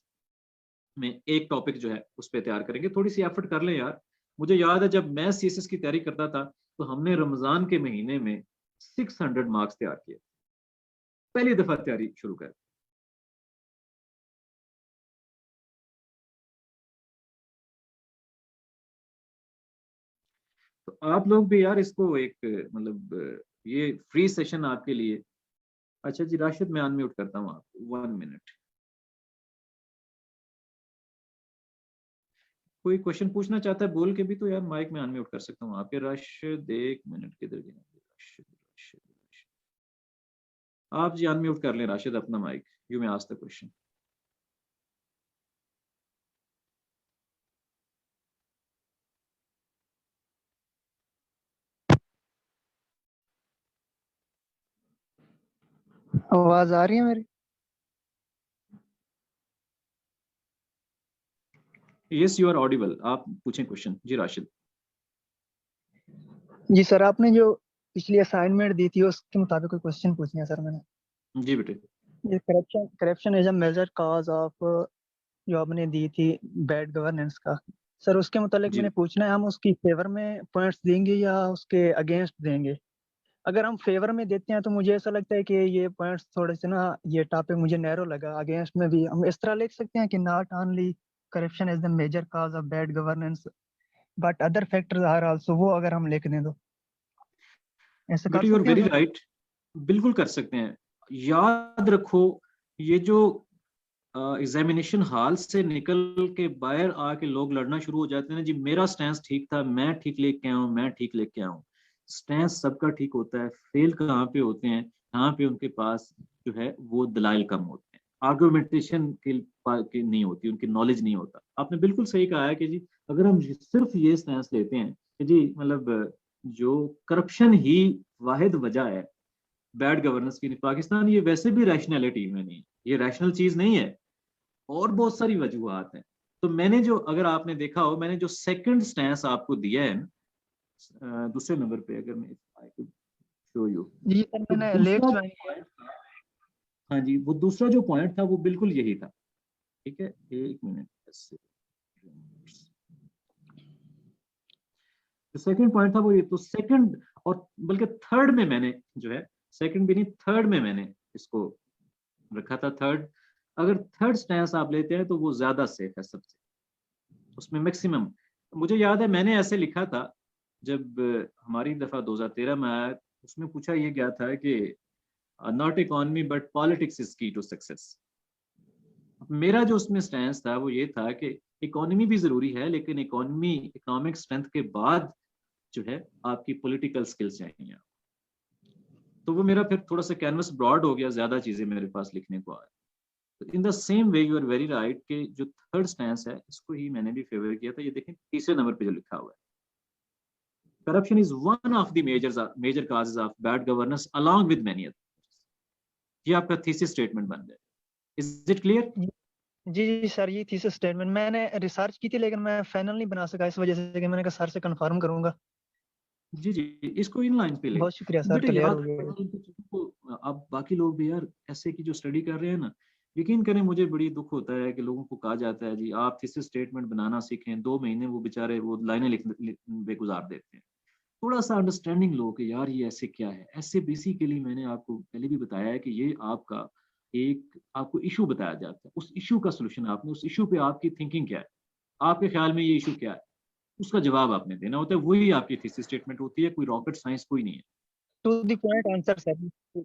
में एक टॉपिक जो है उस पर तैयार करेंगे। थोड़ी सी एफर्ट कर लें यार। मुझे याद है जब मैं सीएसएस की तैयारी करता था तो हमने रमजान के महीने में 600 मार्क्स तैयार किए, पहली दफा तैयारी शुरू कर। तो आप लोग भी यार इसको एक मतलब ये फ्री सेशन आपके लिए। अच्छा जी राशिद, मैं अनम्यूट करता हूँ आपको 1 मिनट। कोई क्वेश्चन पूछना चाहता है बोल के भी तो यार माइक में अनम्यूट कर सकता हूँ आपके। राशिद 1 मिनट, किधर गया राशिद? आप जी अनम्यूट कर लें राशिद अपना mic, you may ask the question. आवाज आ रही है मेरी? यस यू आर ऑडिबल, आप पूछें क्वेश्चन जी राशिद। जी सर, आपने जो पिछली असाइनमेंट दी थी उसके मुताबिक कोई क्वेश्चन पूछना है सर मैंने। जी बेटे। ये corruption is a major cause of, जो आपने दी थी बैड गवर्नेंस का, सर उसके मुताबिक जी मैंने पूछना है, हम उसकी फेवर में पॉइंट्स देंगे या उसके अगेंस्ट देंगे? अगर हम फेवर में देते हैं तो मुझे ऐसा लगता है कि ये पॉइंट्स थोड़े से ना, ये टॉपिक मुझे नैरो लगा। अगेंस्ट में भी हम इस तरह लिख सकते हैं कि not only corruption is the major cause of bad governance but other factors are also, वो अगर हम लिख दें तो ऐसे कर बेटे यू आर सकते हैं वेरी सर? राइट, बिल्कुल कर सकते हैं। याद रखो ये जो एग्जामिनेशन हॉल से निकल के बाहर आके लोग लड़ना शुरू हो जाते हैं ना जी, मेरा स्टैंस ठीक था, मैं ठीक लेके आया हूँ, मैं ठीक लेके आया हूँ। स्टैंस सबका ठीक होता है, फेल कहाँ पे होते हैं, कहाँ पे उनके पास जो है वो दलाइल कम होते हैं। आर्गुमेंटेशन के नहीं होती, उनकी नॉलेज नहीं होता। आपने बिल्कुल सही कहा है कि जी अगर हम सिर्फ ये स्टैंस लेते हैं कि जी मतलब जो करप्शन ही वाहिद वजह है बैड गवर्नेंस की पाकिस्तान, ये वैसे भी रैशनैलिटी में नहीं, ये रैशनल चीज नहीं है, और बहुत सारी वजूहत हैं। तो मैंने जो, अगर आपने देखा हो, मैंने जो सेकंड स्टैंस आपको दिया है दूसरे नंबर पे, अगर मैं आई कुड शो यू, जी सर, तो मैंने लेट दूसरा ज्वाइन किया। पॉइंट था, हाँ जी, वो दूसरा जो पॉइंट था वो बिल्कुल यही था। ठीक है, एक मिनट, जो सेकंड पॉइंट था वो ये, तो सेकंड और बल्कि थर्ड में मैंने जो है, सेकंड भी नहीं थर्ड में मैंने इसको रखा था। थर्ड, अगर थर्ड स्टैंस आप लेते हैं तो वो ज्यादा सेफ है सबसे, उसमें मैक्सिमम। मुझे याद है मैंने ऐसे लिखा था जब हमारी दफा 2013 में आया, उसमें पूछा ये गया था कि not economy but politics is की टू सक्सेस। मेरा जो उसमें स्टैंस था वो ये था कि इकोनॉमी भी जरूरी है, लेकिन इकोनॉमी, इकोनॉमिक स्ट्रेंथ के बाद जो है आपकी पॉलिटिकल स्किल्स चाहिए। तो वो मेरा फिर थोड़ा सा कैनवस ब्रॉड हो गया, ज्यादा चीजें मेरे पास लिखने को आए। तो in the same way you are very right कि जो थर्ड स्टैंस है इसको ही मैंने भी फेवर किया था। ये देखें तीसरे नंबर पे जो लिखा हुआ है, corruption is one of the major causes of bad governance along with many other. ये आपका थीसिस स्टेटमेंट बन जाए। इज इट क्लियर? जी जी सर, ये थी स्टेटमेंट मैंने रिसर्च की थी, लेकिन मैं फाइनल नहीं बना सका इस वजह से कि मैंने कहा सर से कंफर्म करूंगा। जी जी, इसको इन लाइन पे ले। बहुत शुक्रिया सर, बेटे क्लियर याद हो गया। रखना इन चीजों को। आप बाकी लोग भी यार ऐसे की जो स्टडी कर रहे हैं ना, यकीन करें मुझे बड़ी दुख होता है कि लोगों को कहा जाता है जी आप थीसिस स्टेटमेंट बनाना सीखें, 2 महीने वो बेचारे वो लाइनें लिखने गुजार देते हैं। थोड़ा सा अंडरस्टैंडिंग लो कि यार ये ऐसे क्या है। ऐसे बेसिकली मैंने आपको पहले भी बताया है कि ये आपका एक, आपको इशू बताया जाता है, उस इशू का सोल्यूशन आपने, उस इशू पे आपकी थिंकिंग क्या है, आपके ख्याल में ये इशू क्या है, उसका जवाब आपने देना होता है। वही आपकी थीसिस स्टेटमेंट होती है, कोई रॉकेट साइंस कोई नहीं है। To the point answer sir.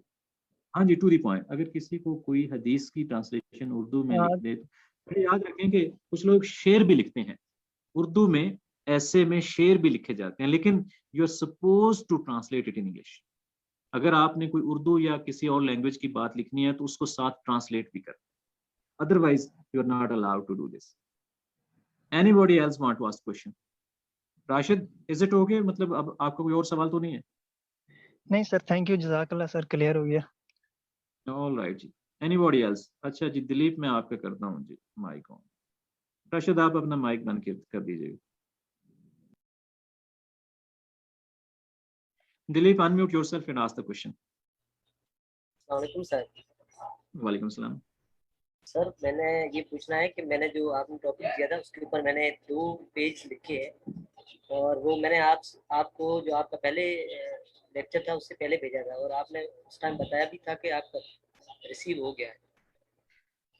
हाँ जी, टू दी पॉइंट। अगर किसी को कोई हदीस की ट्रांसलेशन उर्दू में लिख दे तो याद रखें कि कुछ लोग शेर भी लिखते हैं उर्दू में, ऐसे में शेर भी लिखे जाते हैं, लेकिन you are suppose to translate it in English. अगर आपने कोई उर्दू या किसी और लैंग्वेज की बात लिखनी है तो उसको साथ ट्रांसलेट भी कर, otherwise you are not allowed to do this. Anybody else want to ask question? Rashid, is it okay? मतलब अब आपका कोई और सवाल तो नहीं है? नहीं सर, थैंक यू, जज़ाकल्लाह सर, क्लियर हो गया। ऑल राइट जी। Anybody else? अच्छा जी, दिलीप मैं आपका करता हूँ जी माइक ऑन। राशिद आप अपना माइक बंद कर दीजिएगा। Dilip unmute yourself and ask the question. वालेकुम सर। वालेकुम सलाम। सर मैंने ये पूछना है कि मैंने जो आपने टॉपिक दिया था उसके ऊपर मैंने 2 पेज लिखे हैं, और वो मैंने आपको जो आपका पहले लेक्चर था उससे पहले भेजा था, और आपने उस टाइम बताया भी था कि आपका रिसीव हो गया है।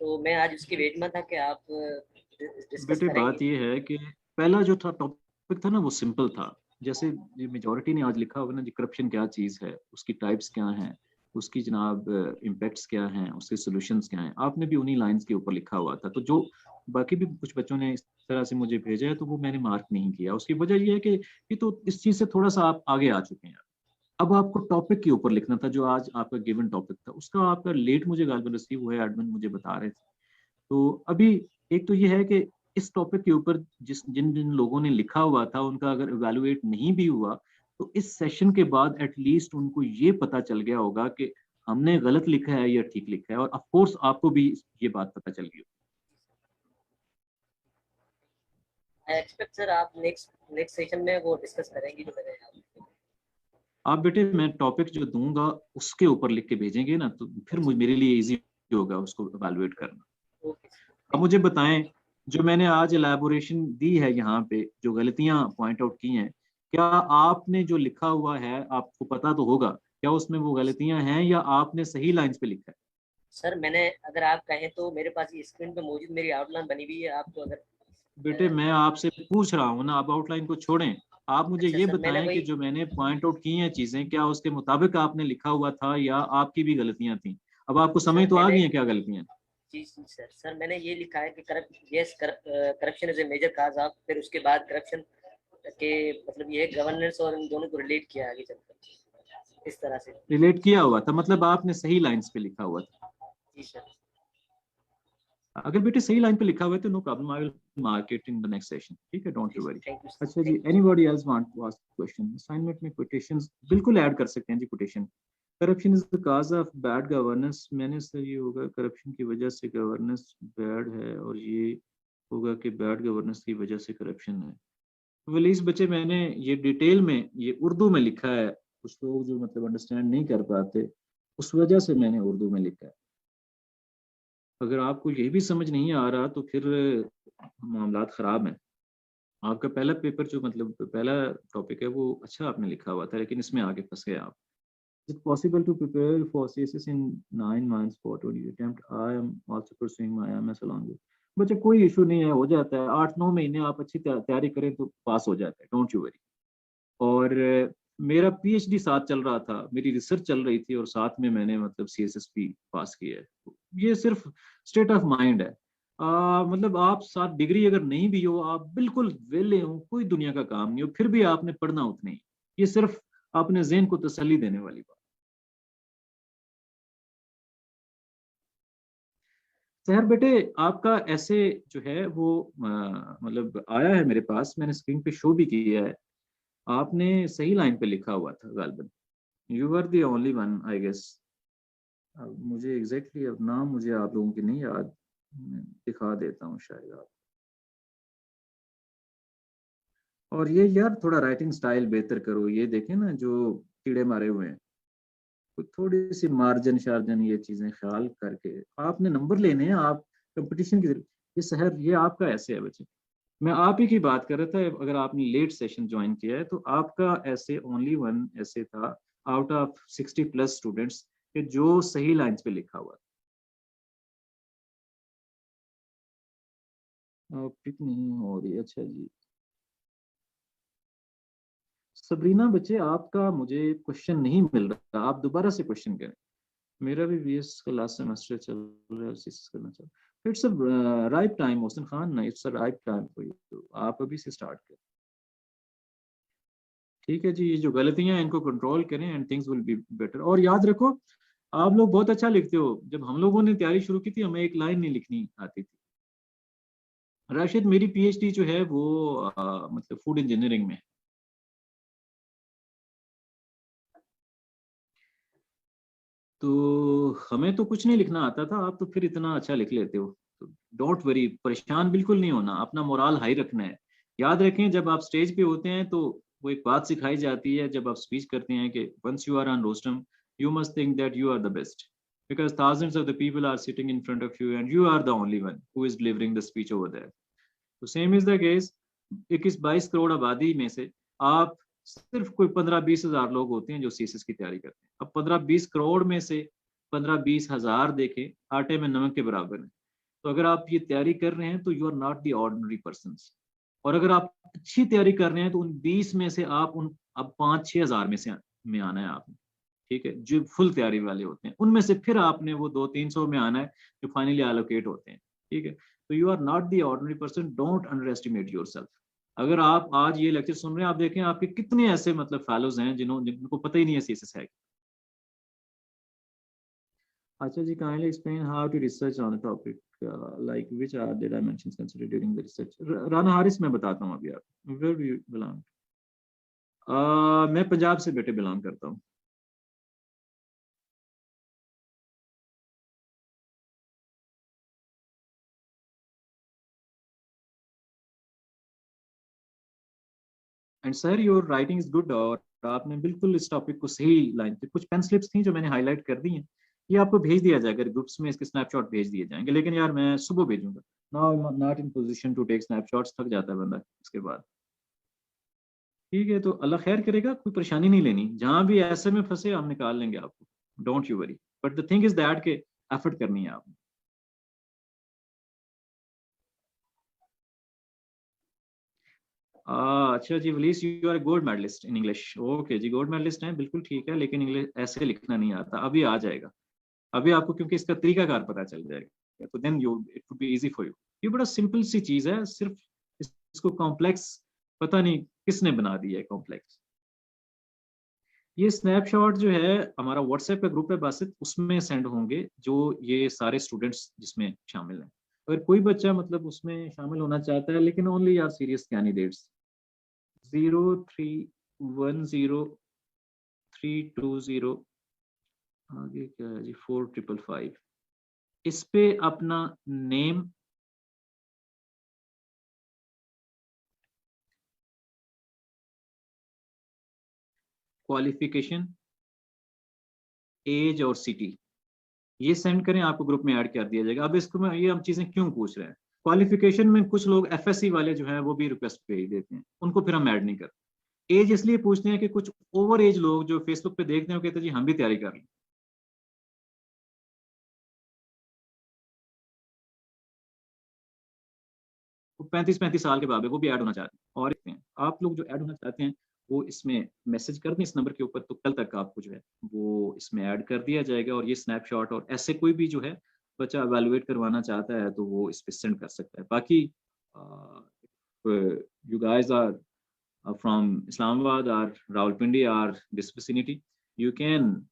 तो मैं आज उसके वेट में था कि आप डिस्कस बेटे बात करेंगे। ये है कि पहला जो था टॉपिक था ना वो सिंपल था। जैसे मेजोरिटी ने आज लिखा होगा ना जी, करप्शन क्या चीज़ है, उसकी टाइप्स क्या हैं, उसकी जनाब इम्पैक्ट्स क्या हैं, उसके सॉल्यूशंस क्या हैं, आपने भी उन्हीं लाइंस के ऊपर लिखा हुआ था। तो जो बाकी भी कुछ बच्चों ने इस तरह से मुझे भेजा है तो वो मैंने मार्क नहीं किया। उसकी वजह ये है कि ये तो इस चीज़ से थोड़ा सा आप आगे आ चुके हैं। अब आपको टॉपिक के ऊपर लिखना था, जो आज आपका गिवन टॉपिक था उसका आपका लेट मुझे गालिबन रिसीव हुआ है, एडमिन मुझे बता रहे थे। तो अभी एक तो ये है कि इस टॉपिक के ऊपर जिन जिन लोगों ने लिखा हुआ था उनका अगर इवेलुएट नहीं भी हुआ तो इस सेशन के बाद एटलीस्ट उनको ये पता चल गया होगा कि हमने गलत लिखा है या ठीक लिखा है, और ऑफ कोर्स आपको भी ये बात पता चल गई। आई एक्सपेक्ट सर आप नेक्स्ट सेशन में वो डिस्कस करेंगे जो मैंने आप बेटे मैं टॉपिक जो दूंगा उसके ऊपर लिख के भेजेंगे ना तो फिर मेरे लिए इजी होगा उसको इवेलुएट करना। ओके। अब मुझे बताएं, जो मैंने आज एलैबोरेशन दी है यहाँ पे, जो गलतियां पॉइंट आउट की हैं, क्या आपने जो लिखा हुआ है आपको पता तो होगा क्या उसमें वो गलतियां हैं या आपने सही लाइंस पे लिखा है? सर मैंने, अगर आप कहें तो मेरे पास ये स्क्रीन पे मौजूद मेरी आउटलाइन बनी हुई है, आपको अगर बेटे मैं आपसे पूछ रहा हूँ ना, आप आउटलाइन को छोड़ें। आप मुझे अच्छा ये सर, मैंने बताएं कि वही, जो मैंने पॉइंट आउट की हैं चीजें, क्या उसके मुताबिक आपने लिखा हुआ था या आपकी भी गलतियां थी? अब आपको समझ सर तो आ मैंने, गई है क्या गलतियां? जी जी सर मैंने ये लिखा है कि corruption is a major cause of, फिर उसके बाद करप्शन के मतलब ये गवर्नेंस और इन दोनों को रिलेट किया आगे चलकर इस तरह से। रिलेट किया हुआ था, मतलब आपने सही लाइंस पे लिखा हुआ था। जी सर। अगर बेटे सही लाइन पे लिखा हुआ है तो no problem, I will mark it in the next session, ठीक है, don't you worry. Thank you अच्छा जी, anybody else want to ask question? Assignment में कोटेशंस बिल्कुल ऐड कर सकते हैं जी, quotation. Corruption is the cause of bad governance, मैंने सर ये होगा करप्शन की वजह से गवर्नेंस बैड है, और ये होगा कि बैड गवर्नेंस की वजह से करप्शन है। वलीस बच्चे मैंने ये डिटेल में ये उर्दू में लिखा है, कुछ लोग जो मतलब अंडरस्टैंड नहीं कर पाते उस वजह से मैंने उर्दू में लिखा है। अगर आपको ये भी समझ नहीं आ रहा तो फिर मामला खराब हैं। आपका पहला पेपर जो मतलब पहला टॉपिक है वो अच्छा आपने लिखा हुआ था, लेकिन इसमें आगे फंस गए आप। Is it possible to prepare for CSS in 9 months for 20 attempt? I am also pursuing my MS along with. बच्चे कोई इशू नहीं है, हो जाता है, 8-9 महीने आप अच्छी तैयारी करें तो पास हो जाता है, डोंट यू वरी। और मेरा पीएचडी साथ चल रहा था, मेरी रिसर्च चल रही थी, और साथ में मैंने मतलब सीएसएस भी पास किया है। ये सिर्फ स्टेट ऑफ माइंड है। मतलब आप साथ डिग्री अगर नहीं भी हो, आप बिल्कुल वेले हो, कोई दुनिया का काम नहीं हो, फिर भी आपने पढ़ना उतना ही। ये सिर्फ अपने ज़हन को तसल्ली देने वाली बात। सहर बेटे, आपका ऐसे जो है वो मतलब आया है मेरे पास, मैंने स्क्रीन पे शो भी किया है। आपने सही लाइन पे लिखा हुआ था गालिबन, you are the only one I guess. अब मुझे एग्जैक्टली अब नाम मुझे आप लोगों की नहीं याद, मैं दिखा देता हूँ शायद आप। और ये यार थोड़ा राइटिंग स्टाइल बेहतर करो, ये देखें ना जो कीड़े मारे हुए हैं, तो थोड़ी सी मार्जिन शार्जन ये चीजें ख्याल करके आपने नंबर लेने हैं, आप कंपटीशन की ये शहर ये आपका ऐसे है बच्चे। मैं आप ही की बात कर रहा था, अगर आपने लेट सेशन ज्वाइन किया है तो आपका ऐसे ओनली वन ऐसे था आउट ऑफ 60+ स्टूडेंट्स कि जो सही लाइंस पे लिखा हुआ। पिक नहीं हो रही, अच्छा जी। सबरीना बच्चे, आपका मुझे क्वेश्चन नहीं मिल रहा, आप दोबारा से क्वेश्चन करें। मेरा भी बीएस का लास्ट सेमेस्टर चल रहा है, सीएसएस करना चाह रहा हूं। It's a right time Mohsin Khan ना, it's a right time for you, तो आप अभी से स्टार्ट करें। ठीक है जी, ये जो गलतियां हैं इनको कंट्रोल करें and things will be better. और याद रखो, आप लोग बहुत अच्छा लिखते हो। जब हम लोगों ने तैयारी शुरू की थी हमें एक लाइन नहीं लिखनी आती थी। राशिद, मेरी पीएचडी जो है वो मतलब फूड इंजीनियरिंग में। तो हमें तो कुछ नहीं लिखना आता था, आप तो फिर इतना अच्छा लिख लेते हो। तो डोंट वरी, परेशान बिल्कुल नहीं होना, अपना मोराल हाई रखना है। याद रखें, जब आप स्टेज पे होते हैं तो वो एक बात सिखाई जाती है जब आप स्पीच करते हैं कि once you are on rostrum you must think that you are the best, because thousands of the people are sitting in front of you and you are the only one who is delivering the speech over there. तो same is the case, 21-22 crore आबादी में से आप सिर्फ कोई 15-20 हजार लोग होते हैं जो सीएसएस की तैयारी करते हैं। अब 15-20 करोड़ में से 15-20 हजार देखें, आटे में नमक के बराबर है। तो अगर आप ये तैयारी कर रहे हैं तो you are not the ordinary person. और अगर आप अच्छी तैयारी कर रहे हैं तो उन 20 में से आप उन अब 5-6 हजार में आना है आपने। ठीक है, जो फुल तैयारी वाले होते हैं उनमें से फिर आपने वो 200-300 में आना है जो फाइनली एलोकेट होते हैं। ठीक है, तो you are not the ordinary person, don't underestimate yourself. अगर आप आज ये लेक्चर सुन रहे हैं, आप देखें आपके कितने ऐसे मतलब फेलोज हैं जिनको पता ही नहीं है सीएसएस है। अच्छा जी, kindly explain how to research on a topic like which are the dimensions considered during the research. Rana Haris, मैं बताता हूँ अभी आप। Where do you belong? मैं पंजाब से बेटे बिलोंग करता हूँ। And sir your writing is good, और आपने बिल्कुल इस टॉपिक को सही लाइन पे, कुछ पेन स्लिप्स थी जो मैंने हाईलाइट कर दी हैं, ये आपको भेज दिया जाएगा ग्रुप्स में, इसके स्नैपशॉट भेज दिए जाएंगे। लेकिन यार मैं सुबह भेजूंगा, now not in position to take snapshots, थक जाता है बंदा इसके बाद। ठीक है, तो अल्लाह खैर करेगा, कोई परेशानी नहीं लेनी, जहां भी ऐसे में फंसे हम निकाल लेंगे आपको, don't you worry. But the thing is that के एफर्ट करनी है आपने। अच्छा जी Walees, you are gold medalist in English. Okay जी, गोल्ड मेडलिस्ट हैं, बिल्कुल ठीक है, लेकिन इंग्लिश ऐसे लिखना नहीं आता, अभी आ जाएगा। अभी आपको क्योंकि इसका तरीकाकार पता चल जाएगा, तो then you it would be easy for you. ये बड़ा सिंपल सी चीज है, सिर्फ इसको कॉम्प्लेक्स पता नहीं किसने बना दिया है कॉम्प्लेक्स। ये स्नैपशॉट जो है हमारा व्हाट्सएप का ग्रुप है बासित, उसमें सेंड होंगे जो ये सारे स्टूडेंट्स जिसमें शामिल हैं। अगर कोई बच्चा मतलब उसमें शामिल होना चाहता है, लेकिन ओनली आर सीरियस कैंडिडेट्स, 0310 320, आगे क्या है जी 4555, इस पे अपना नेम, क्वालिफिकेशन, एज और सिटी ये सेंड करें, आपको ग्रुप में ऐड कर दिया जाएगा। अब इसको मैं ये हम चीजें क्यों पूछ रहे हैं, क्वालिफिकेशन में कुछ लोग एफएससी वाले जो हैं वो भी रिक्वेस्ट भेज देते हैं, उनको फिर हम ऐड नहीं करते। एज इसलिए पूछते हैं कि कुछ ओवर एज लोग जो फेसबुक पे देखते हैं वो कहते हैं जी हम भी तैयारी कर लें। वो 35 साल के बाद वो भी ऐड होना चाहते हैं। और आप लोग जो ऐड होना चाहते हैं वो इसमें मैसेज कर दें इस नंबर के ऊपर, तो कल तक आपको जो है वो इसमें ऐड कर दिया जाएगा। और ये स्नैपशॉट और ऐसे कोई भी जो है बच्चा एवेलुएट करवाना चाहता है तो वो इस पर सेंड कर सकता है। बाकी you guys are from Islamabad और रावलपिंडी और this vicinity, you can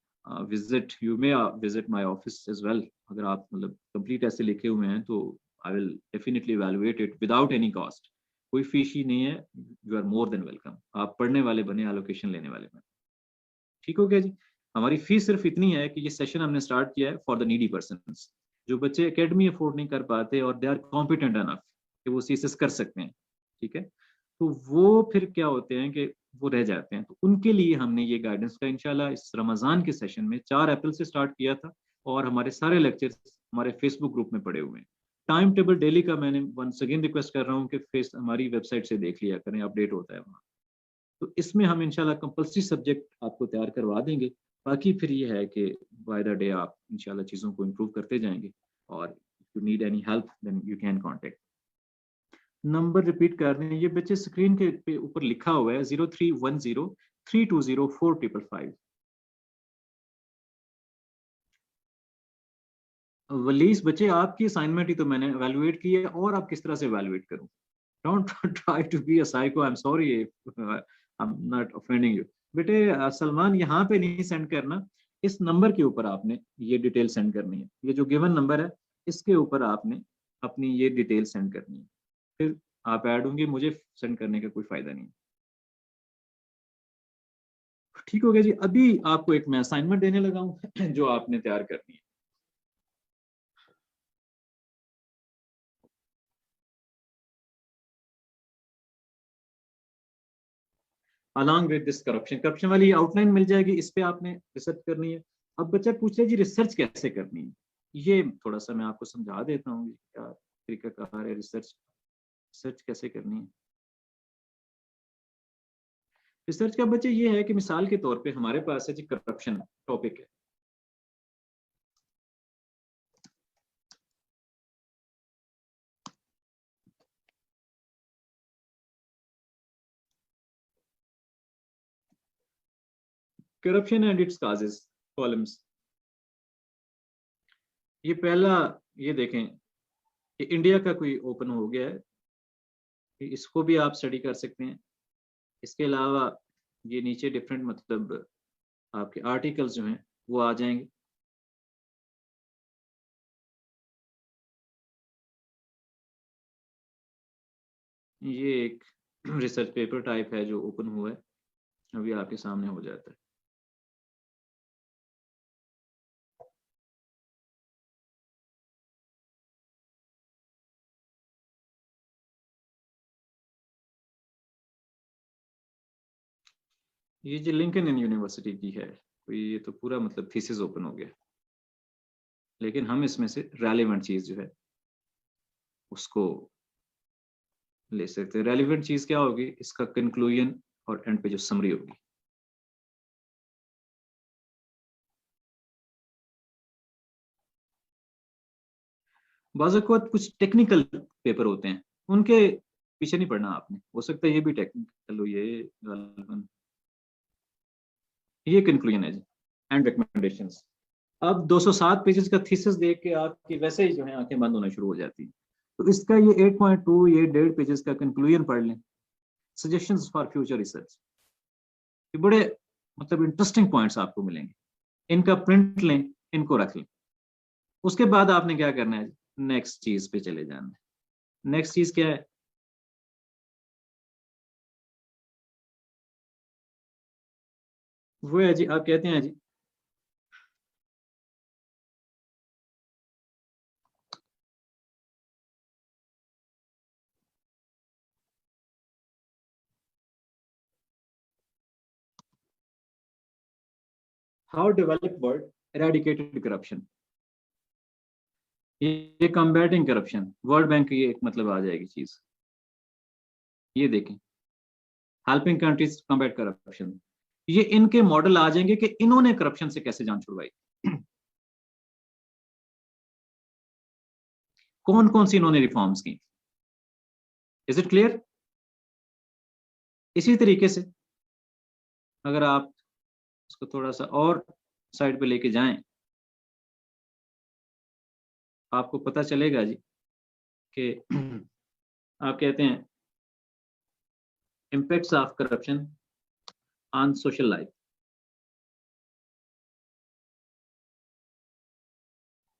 visit, you may visit my office as well. अगर आप मतलब कंप्लीट ऐसे लिखे हुए हैं तो I will definitely evaluate it without any cost, कोई फीस ही नहीं है, you are more than welcome. आप पढ़ने वाले बने, एलोकेशन लेने वाले बने, ठीक हो गया जी। हमारी फीस सिर्फ इतनी है कि ये सेशन हमने स्टार्ट किया है फॉर द नीडी पर्सन्स, जो बच्चे एकेडमी अफोर्ड नहीं कर पाते और दे आर कॉम्पिटेंट एनफ कि वो सीसेस कर सकते हैं, ठीक है, तो वो फिर क्या होते हैं कि वो रह जाते हैं। तो उनके लिए हमने ये गाइडेंस का इंशाल्लाह इस रमज़ान के सेशन में 4 अप्रैल से स्टार्ट किया था, और हमारे सारे लेक्चर्स हमारे फेसबुक ग्रुप में पड़े हुए हैं। टाइम टेबल डेली का मैंने वंस अगेन रिक्वेस्ट कर रहा हूँ कि हमारी वेबसाइट से देख लिया करें, अपडेट होता है वहाँ। तो इसमें हम इंशाल्लाह कंपल्सरी सब्जेक्ट आपको तैयार करवा देंगे। बाकी फिर ये है कि बाय द डे आप इंशाल्लाह चीज़ों को इम्प्रूव करते जाएंगे, और if you need any help then you can contact. Number repeat कर रहे हैं, ये बच्चे स्क्रीन के ऊपर लिखा हुआ है 0310 320 4555। वलीस बच्चे आपकी असाइनमेंट ही तो मैंने एवेलुएट की है, और आप किस तरह से एवेलुएट करूं? Don't try to be a psycho, I am sorry, I am not offending you. बेटे सलमान यहाँ पे नहीं सेंड करना, इस नंबर के ऊपर आपने ये डिटेल सेंड करनी है, ये जो गिवन नंबर है इसके ऊपर आपने अपनी ये डिटेल सेंड करनी है, फिर आप ऐड होंगे, मुझे सेंड करने का कोई फायदा नहीं। ठीक हो गया जी। अभी आपको एक मैं असाइनमेंट देने लगा हूं जो आपने तैयार करनी है। अलॉन्ग विद दिस करप्शन वाली आउटलाइन मिल जाएगी, इस पे आपने रिसर्च करनी है। अब बच्चा पूछ रहे जी रिसर्च कैसे करनी है, ये थोड़ा सा मैं आपको समझा देता हूँ क्या तरीकाकार है रिसर्च, रिसर्च कैसे करनी है। रिसर्च का बच्चे ये है कि मिसाल के तौर पे हमारे पास है जी करप्शन टॉपिक है, corruption and it's causes columns. ये पहला, ये देखें, ये इंडिया का कोई ओपन हो गया है, इसको भी आप स्टडी कर सकते हैं। इसके अलावा ये नीचे डिफरेंट मतलब आपके आर्टिकल्स जो हैं वो आ जाएंगे। ये एक रिसर्च पेपर टाइप है जो ओपन हुआ है, अभी आपके सामने हो जाता है। ये जो लिंकन इन यूनिवर्सिटी की है, तो ये तो पूरा मतलब थीसिस ओपन हो गया, लेकिन हम इसमें से रेलेवेंट चीज जो है उसको ले सकते हैं। रेलेवेंट चीज क्या होगी, इसका कंक्लूजन और एंड पे जो समरी होगी। बाज़-औक़ात कुछ टेक्निकल पेपर होते हैं, उनके पीछे नहीं पड़ना आपने, हो सकता है ये भी टेक्निकल हो, ये कंक्लूजन है जी एंड रिकमेंडेशंस। अब 207 पेजेस का थीसिस देख के आपकी वैसे ही जो है आंखें बंद होना शुरू हो जाती हैं। तो इसका ये 8.2 ये 1.5 पेजेस का कंक्लूजन पढ़ लें, सजेशंस फॉर फ्यूचर रिसर्च, ये बड़े मतलब इंटरेस्टिंग पॉइंट्स आपको मिलेंगे, इनका प्रिंट लें, इनको रख लें। उसके बाद आपने क्या करना है, नेक्स्ट चीज पे चले जाना है। नेक्स्ट चीज क्या है? वो है जी, आप कहते हैं जी हाउ डेवलप्ड वर्ल्ड एराडिकेटेड करप्शन। ये कम्बैटिंग करप्शन, वर्ल्ड बैंक की एक मतलब आ जाएगी चीज। ये देखें, हेल्पिंग कंट्रीज कम्बैट करप्शन, ये इनके मॉडल आ जाएंगे कि इन्होंने करप्शन से कैसे जान छुड़वाई, कौन कौन सी इन्होंने रिफॉर्म्स की। Is it clear? इसी तरीके से अगर आप उसको थोड़ा सा और साइड पे लेके जाएं, आपको पता चलेगा जी कि आप कहते हैं impacts of corruption on social life.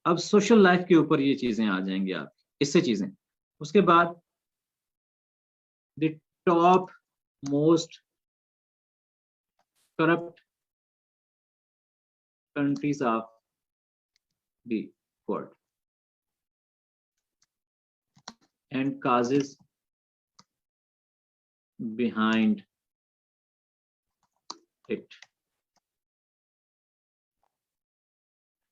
अब सोशल लाइफ के ऊपर ये चीजें आ जाएंगी आप, इससे चीजें। उसके बाद the top most corrupt countries of the world and causes behind it.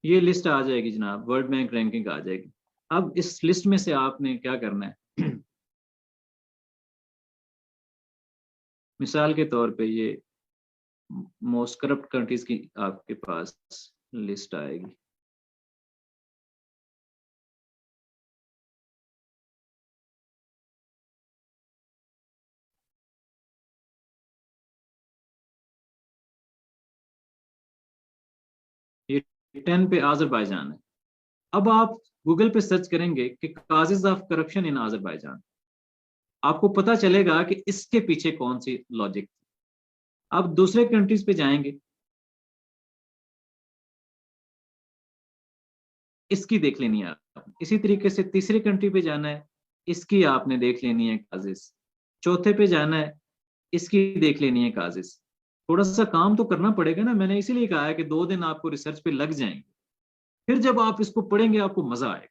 ये लिस्ट आ जाएगी जनाब, वर्ल्ड बैंक रैंकिंग आ जाएगी। अब इस लिस्ट में से आपने क्या करना है मिसाल के तौर पे ये मोस्ट करप्ट कंट्रीज की आपके पास लिस्ट आएगी। ये 10 पे आज़रबाईजान है। अब आप गूगल पे सर्च करेंगे कि causes of corruption in Azerbaijan, आपको पता चलेगा कि इसके पीछे कौन सी लॉजिक। अब दूसरे कंट्रीज पे जाएंगे, इसकी देख लेनी है आप। इसी तरीके से तीसरी कंट्री पे जाना है, इसकी आपने देख लेनी है काजिस। चौथे पे जाना है, इसकी देख लेनी है काजिस। थोड़ा सा काम तो करना पड़ेगा ना, मैंने इसीलिए कहा है कि 2 दिन आपको रिसर्च पे लग जाएंगे। फिर जब आप इसको पढ़ेंगे आपको मजा आएगा,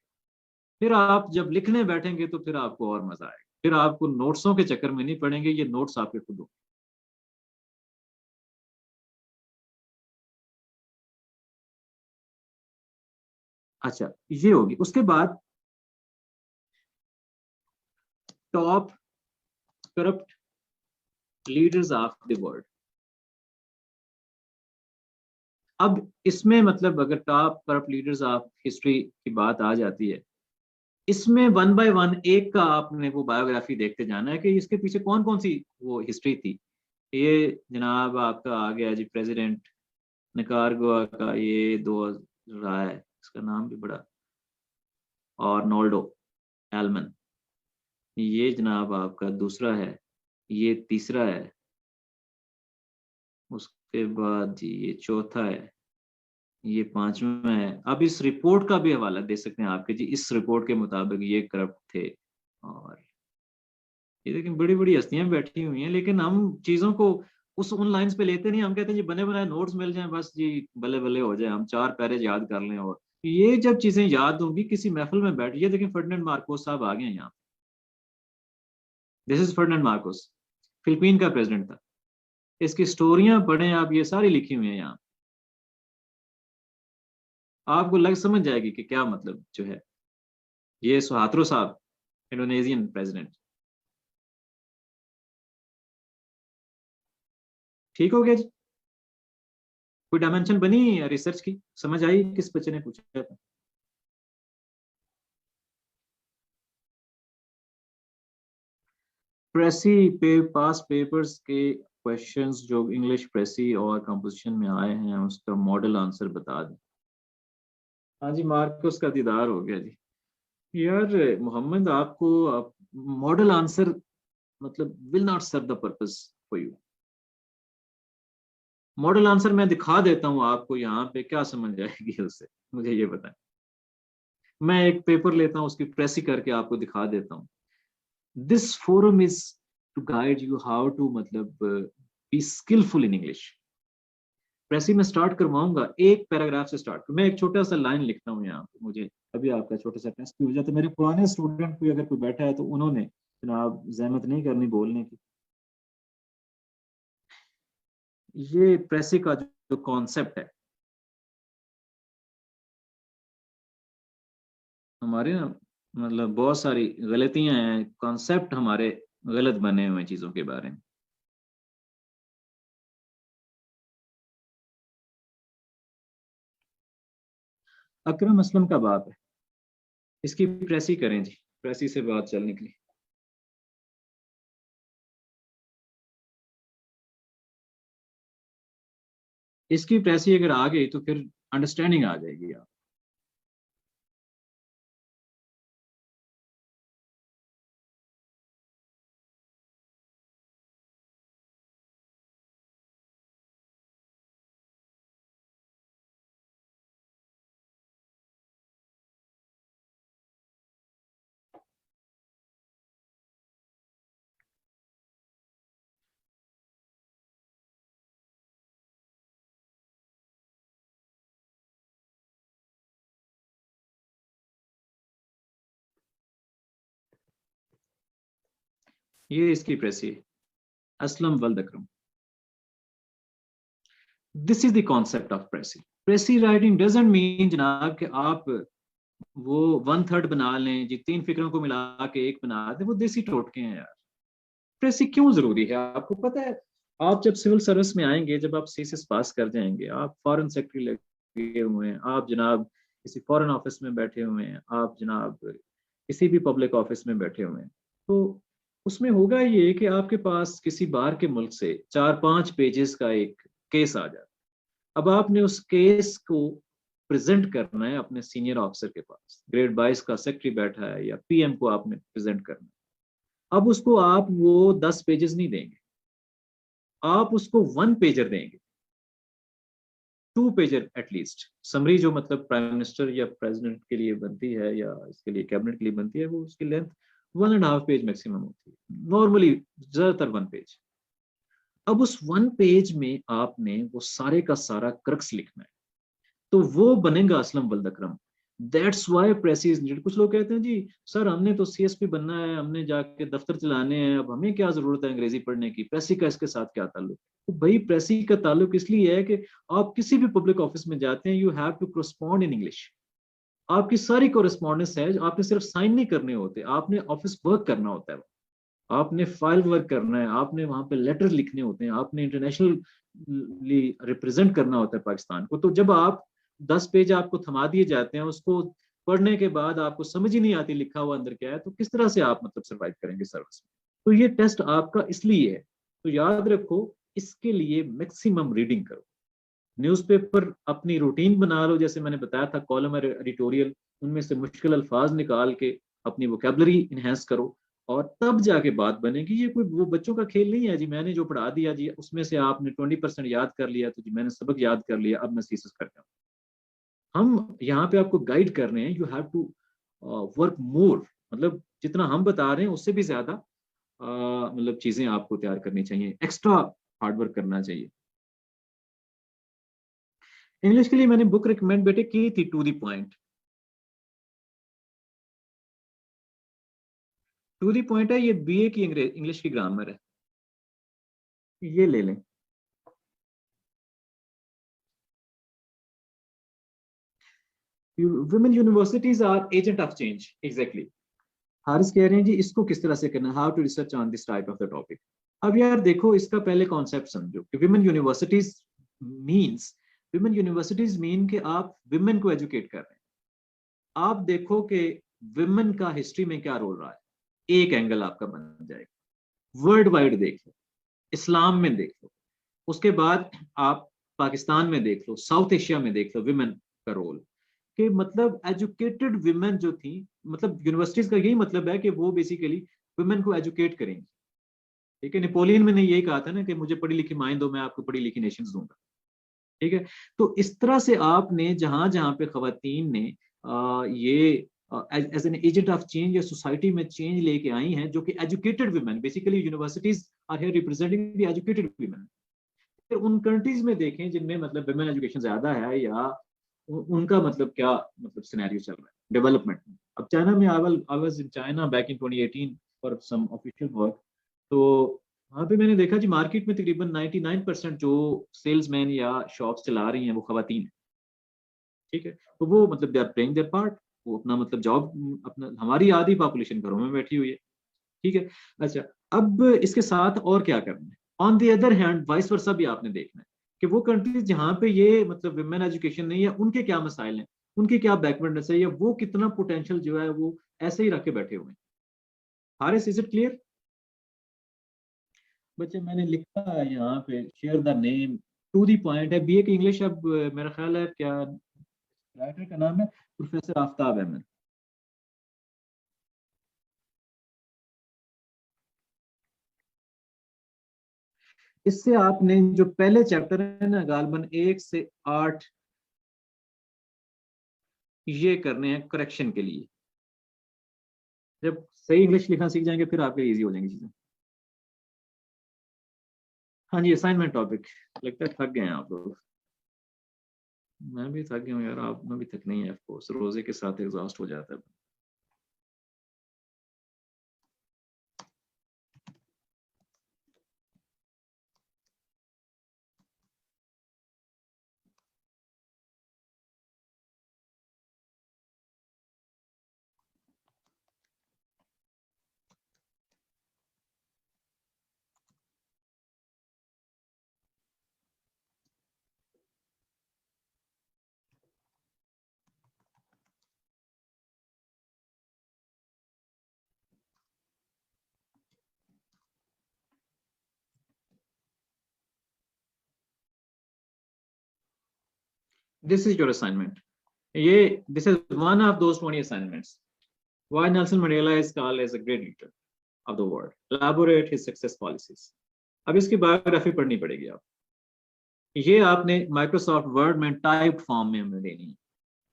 फिर आप जब लिखने बैठेंगे तो फिर आपको और मजा आएगा। फिर आपको नोट्सों के चक्कर में नहीं पड़ेंगे, ये नोट्स आपके खुद होंगे। अच्छा, ये होगी। उसके बाद top corrupt leaders of the world. अब इसमें मतलब अगर top corrupt leaders of history की बात आ जाती है, इसमें 1 बाय 1 एक का आपने वो बायोग्राफी देखते जाना है कि इसके पीछे कौन कौन सी वो हिस्ट्री थी। ये जनाब आपका आ गया जी प्रेसिडेंट निकारागुआ का, ये 2 रहा है, इसका नाम भी बड़ा, और नोल्डो एलमन। ये जनाब आपका दूसरा है, ये तीसरा है, उसके बाद जी ये चौथा है, ये 5वां है। अब इस रिपोर्ट का भी हवाला दे सकते हैं आपके जी, इस रिपोर्ट के मुताबिक ये करप्ट थे। और ये लेकिन बड़ी बड़ी हस्तियां बैठी हुई हैं, लेकिन हम चीजों को उस उन लाइंस पे लेते नहीं। हम कहते हैं जी बने बनाए नोट्स मिल जाएं बस जी, बल्ले बल्ले हो जाए, हम 4 पैरेज याद कर लें। और ये जब चीजें याद होंगी किसी महफिल में बैठिए, देखिए फर्डिनेंड मार्कोस साहब आ गए हैं यहाँ। This is Ferdinand Marcos, Philippine का प्रेसिडेंट था। इसकी स्टोरियां पढ़ें आप, ये सारी लिखी हुई हैं यहाँ, आपको लग समझ जाएगी कि क्या मतलब जो है। ये सुहात्रो साहब, इंडोनेशियन प्रेसिडेंट। ठीक हो गया जी? कोई डायमेंशन बनी रिसर्च की, समझ आई किस बच्चे ने पूछा था? प्रेसी पे पास पेपर्स के क्वेश्चंस जो इंग्लिश प्रेसी और कंपोजिशन में आए हैं उसका मॉडल आंसर बता दें। हाँ जी, मार्कस का दीदार हो गया जी। यार मोहम्मद, आपको मॉडल आंसर मतलब will not serve the purpose for you. Model answer मैं दिखा देता हूँ आपको यहाँ पे, क्या समझ आएगी उससे, मुझे ये बताएं। मैं एक पेपर लेता हूँ, उसकी प्रेस ही करके आपको दिखा देता हूँ। This forum is to guide you how to मतलब be skillful in English. Precis मैं स्टार्ट करवाऊंगा, एक पैराग्राफ से स्टार्ट मैं एक छोटा सा लाइन लिखता हूँ यहाँ पे। मुझे अभी आपका छोटा सा टेस्ट भी हो जाता है। मेरे पुराने स्टूडेंट कोई अगर कोई बैठा है तो उन्होंने जनाब जहमत नहीं करनी बोलने की। ये प्रेसी का जो कॉन्सेप्ट है, हमारे ना मतलब बहुत सारी गलतियां हैं, कॉन्सेप्ट हमारे गलत बने हुए हैं चीजों के बारे में। अकरम असलम का बाप है, इसकी प्रेसी करें जी, प्रेसी से बात चल निकली। इसकी प्रेसी अगर आ गई तो फिर अंडरस्टैंडिंग आ जाएगी। आप ये इसकी प्रेसी है, असलम वल्द Akram. This is the concept of precis. Precis writing doesn't mean जनाब कि आप वो 1/3 बना लें जी, 3 फिक्रों को मिला के एक बना दें, वो देसी टोटके हैं यार। प्रेसी क्यों जरूरी है आपको पता है? आप जब सिविल सर्विस में आएंगे, जब आप सीसीएस पास कर जाएंगे, आप फॉरेन सेक्रेटरी लगे हुए हैं, आप जनाब किसी फॉरेन ऑफिस में बैठे हुए हैं, आप जनाब किसी भी पब्लिक ऑफिस में बैठे हुए हैं, तो उसमें होगा ये कि आपके पास किसी बाहर के मुल्क से 4-5 पेजेस का एक केस आ जाए। अब आपने उस केस को प्रेजेंट करना है अपने सीनियर ऑफिसर के पास, ग्रेड 22 का सेक्रेटरी बैठा है या पीएम को आपने प्रेजेंट करना है। अब उसको आप वो 10 पेजेस नहीं देंगे, आप उसको 1 पेजर देंगे, 2 पेजर एटलीस्ट। समरी जो मतलब प्राइम मिनिस्टर या प्रेसिडेंट के लिए बनती है या इसके लिए कैबिनेट के लिए बनती है, वो उसकी लेंथ 1.5 पेज मैक्सिमम होती है, नॉर्मली ज्यादातर 1 पेज। अब उस 1 पेज में आपने वो सारे का सारा क्रक्स लिखना है, तो वो बनेगा असलम वल्द Akram. That's why precis is needed. कुछ लोग कहते हैं जी सर हमने तो सीएसपी बनना है, हमने जाके दफ्तर चलाने हैं, अब हमें क्या जरूरत है अंग्रेजी पढ़ने की, प्रेसी का इसके साथ क्या ताल्लुक? तो भाई प्रेसी का ताल्लुक इसलिए है कि आप किसी भी पब्लिक ऑफिस में जाते हैं, you have to correspond in English. आपकी सारी कोरेस्पॉन्डेंस है, आपने सिर्फ साइन नहीं करने होते, आपने ऑफिस वर्क करना होता है, आपने फाइल वर्क करना है, आपने वहां पे लेटर लिखने होते हैं, आपने इंटरनेशनली रिप्रेजेंट करना होता है पाकिस्तान को। तो जब आप 10 पेज आपको थमा दिए जाते हैं, उसको पढ़ने के बाद आपको समझ ही नहीं आती लिखा हुआ अंदर क्या है, तो किस तरह से आप मतलब सर्वाइव करेंगे सर्विस में? तो ये टेस्ट आपका इसलिए है। तो याद रखो, इसके लिए मैक्सिमम रीडिंग करो, न्यूज़पेपर अपनी रूटीन बना लो, जैसे मैंने बताया था कॉलम और एडिटोरियल, उनमें से मुश्किल अल्फाज निकाल के अपनी वोकेबलरी इनहेंस करो, और तब जाके बात बनेगी। ये कोई वो बच्चों का खेल नहीं है जी, मैंने जो पढ़ा दिया जी उसमें से आपने 20% याद कर लिया तो जी मैंने सबक याद कर लिया, अब मैं सीसेस कर जाऊँ। हम यहाँ पे आपको गाइड कर रहे हैं, you have to work more, मतलब जितना हम बता रहे हैं उससे भी ज्यादा मतलब चीजें आपको तैयार करनी चाहिए, एक्स्ट्रा हार्डवर्क करना चाहिए। इंग्लिश के लिए मैंने बुक रिकमेंड बेटे की थी, to the point. To the point है, ये बीए की इंग्लिश की ग्रामर है, ये ले लें। Women universities are agent of change, exactly. Haris कह रहे हैं जी इसको किस तरह से करना, how to research on this type of the topic. अब यार देखो, इसका पहले कॉन्सेप्ट समझो कि women universities means, women universities mean कि आप विमेन को एजुकेट कर रहे हैं। आप देखो कि विमेन का हिस्ट्री में क्या रोल रहा है, एक एंगल आपका बन जाएगा। वर्ल्ड वाइड देख लो, इस्लाम में देख लो, उसके बाद आप पाकिस्तान में देख लो, साउथ एशिया में देख लो विमेन का रोल। कि मतलब एजुकेटेड विमेन जो थी, मतलब यूनिवर्सिटीज का यही मतलब है कि वो बेसिकली विमेन को एजुकेट करेंगी। ठीक है, नेपोलियन में ने यही कहा था ना कि मुझे पढ़ी लिखी माइंड दो, मैं आपको पढ़ी लिखी नेशंस दूंगा। ठीक है, तो इस तरह से आपने जहां जहां पे खवातीन ने ये as an agent of change या सोसाइटी में चेंज लेके आई हैं, जो कि educated women, basically universities are here representing the educated women. फिर उन कंट्रीज में देखें जिनमें मतलब विमेन एजुकेशन ज्यादा है, या उनका मतलब क्या मतलब सिनेरियो चल रहा है डेवलपमेंट में। अब चाइना में I was in China back in 2018 for some official work, तो वहाँ पे मैंने देखा जी मार्केट में तकरीबन 99% जो सेल्समैन या शॉप्स चला रही हैं वो खवातीन हैं, ठीक है। तो वो मतलब they are playing their part, वो अपना मतलब जॉब, अपना, हमारी आधी पॉपुलेशन घरों में बैठी हुई है, ठीक है। अच्छा, अब इसके साथ और क्या करना है, on the other hand vice versa भी आपने देखना है कि वो कंट्रीज जहाँ पे ये मतलब विमेन एजुकेशन नहीं है उनके क्या मसाइल हैं, उनकी क्या बैकवर्डनेस है, या वो कितना पोटेंशियल जो है वो ऐसे ही रख के बैठे हुए हैं। Haris, is it clear? बच्चे मैंने लिखा है यहाँ पे, share the name to the point है, बीए की इंग्लिश। अब मेरा ख्याल है क्या राइटर का नाम है प्रोफेसर आफ्ताब अहमद। इससे आपने जो पहले चैप्टर है ना गालबन 1 से 8 ये करने हैं करेक्शन के लिए। जब सही इंग्लिश लिखना सीख जाएंगे फिर आपके इजी हो जाएंगी चीजें। हाँ जी, असाइनमेंट टॉपिक। लगता है थक गए हैं आप लोग। मैं भी थक गया हूँ यार, आप में भी थक नहीं है, ऑफकोर्स रोजे के साथ एग्जॉस्ट हो जाता है। This is your assignment. ये this is one of those 20 assignments. Why Nelson Mandela is called as a great leader of the world. Elaborate his success policies. अब इसकी बायोग्राफी पढ़नी पड़ेगी आप। ये आपने माइक्रोसॉफ्ट वर्ड में टाइप फॉर्म में हमें देनी है।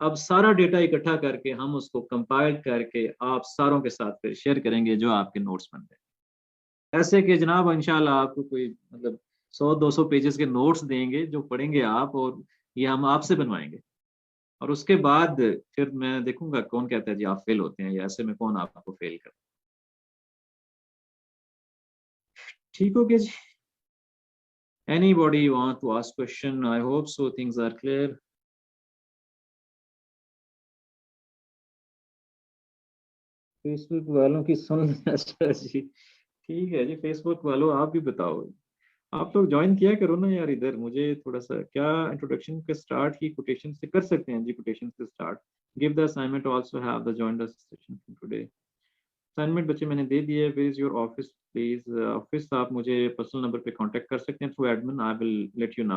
अब सारा डेटा इकट्ठा करके हम उसको कंपाइल करके आप सारों के साथ फिर शेयर करेंगे जो आपके नोट्स बन गए। ऐसे कि जनाब इंशाल्लाह आपको कोई मतलब 100-200 पेजेस के नोट्स देंगे जो पढ़ेंगे आप, और ये हम आपसे बनवाएंगे। और उसके बाद फिर मैं देखूंगा कौन कहता है जी आप फेल होते हैं, या ऐसे में कौन आपको फेल कर। ठीक हो गया जी? Anybody want to ask question? I hope so. Things are clear. Facebook वालों की सुन जी। ठीक है जी, फेसबुक वालों आप भी बताओ। आप लोग ज्वाइन किया करो ना यार इधर। मुझे थोड़ा सा क्या इंट्रोडक्शन के स्टार्ट की कोटेशन से कर सकते हैं जी, कोटेशन से start. Give the assignment also have the join the session today. Assignment बच्चे मैंने दे दिया है। Where is your office please? Office आप मुझे पर्सनल नंबर पे कांटेक्ट कर सकते हैं through admin. I will let you no.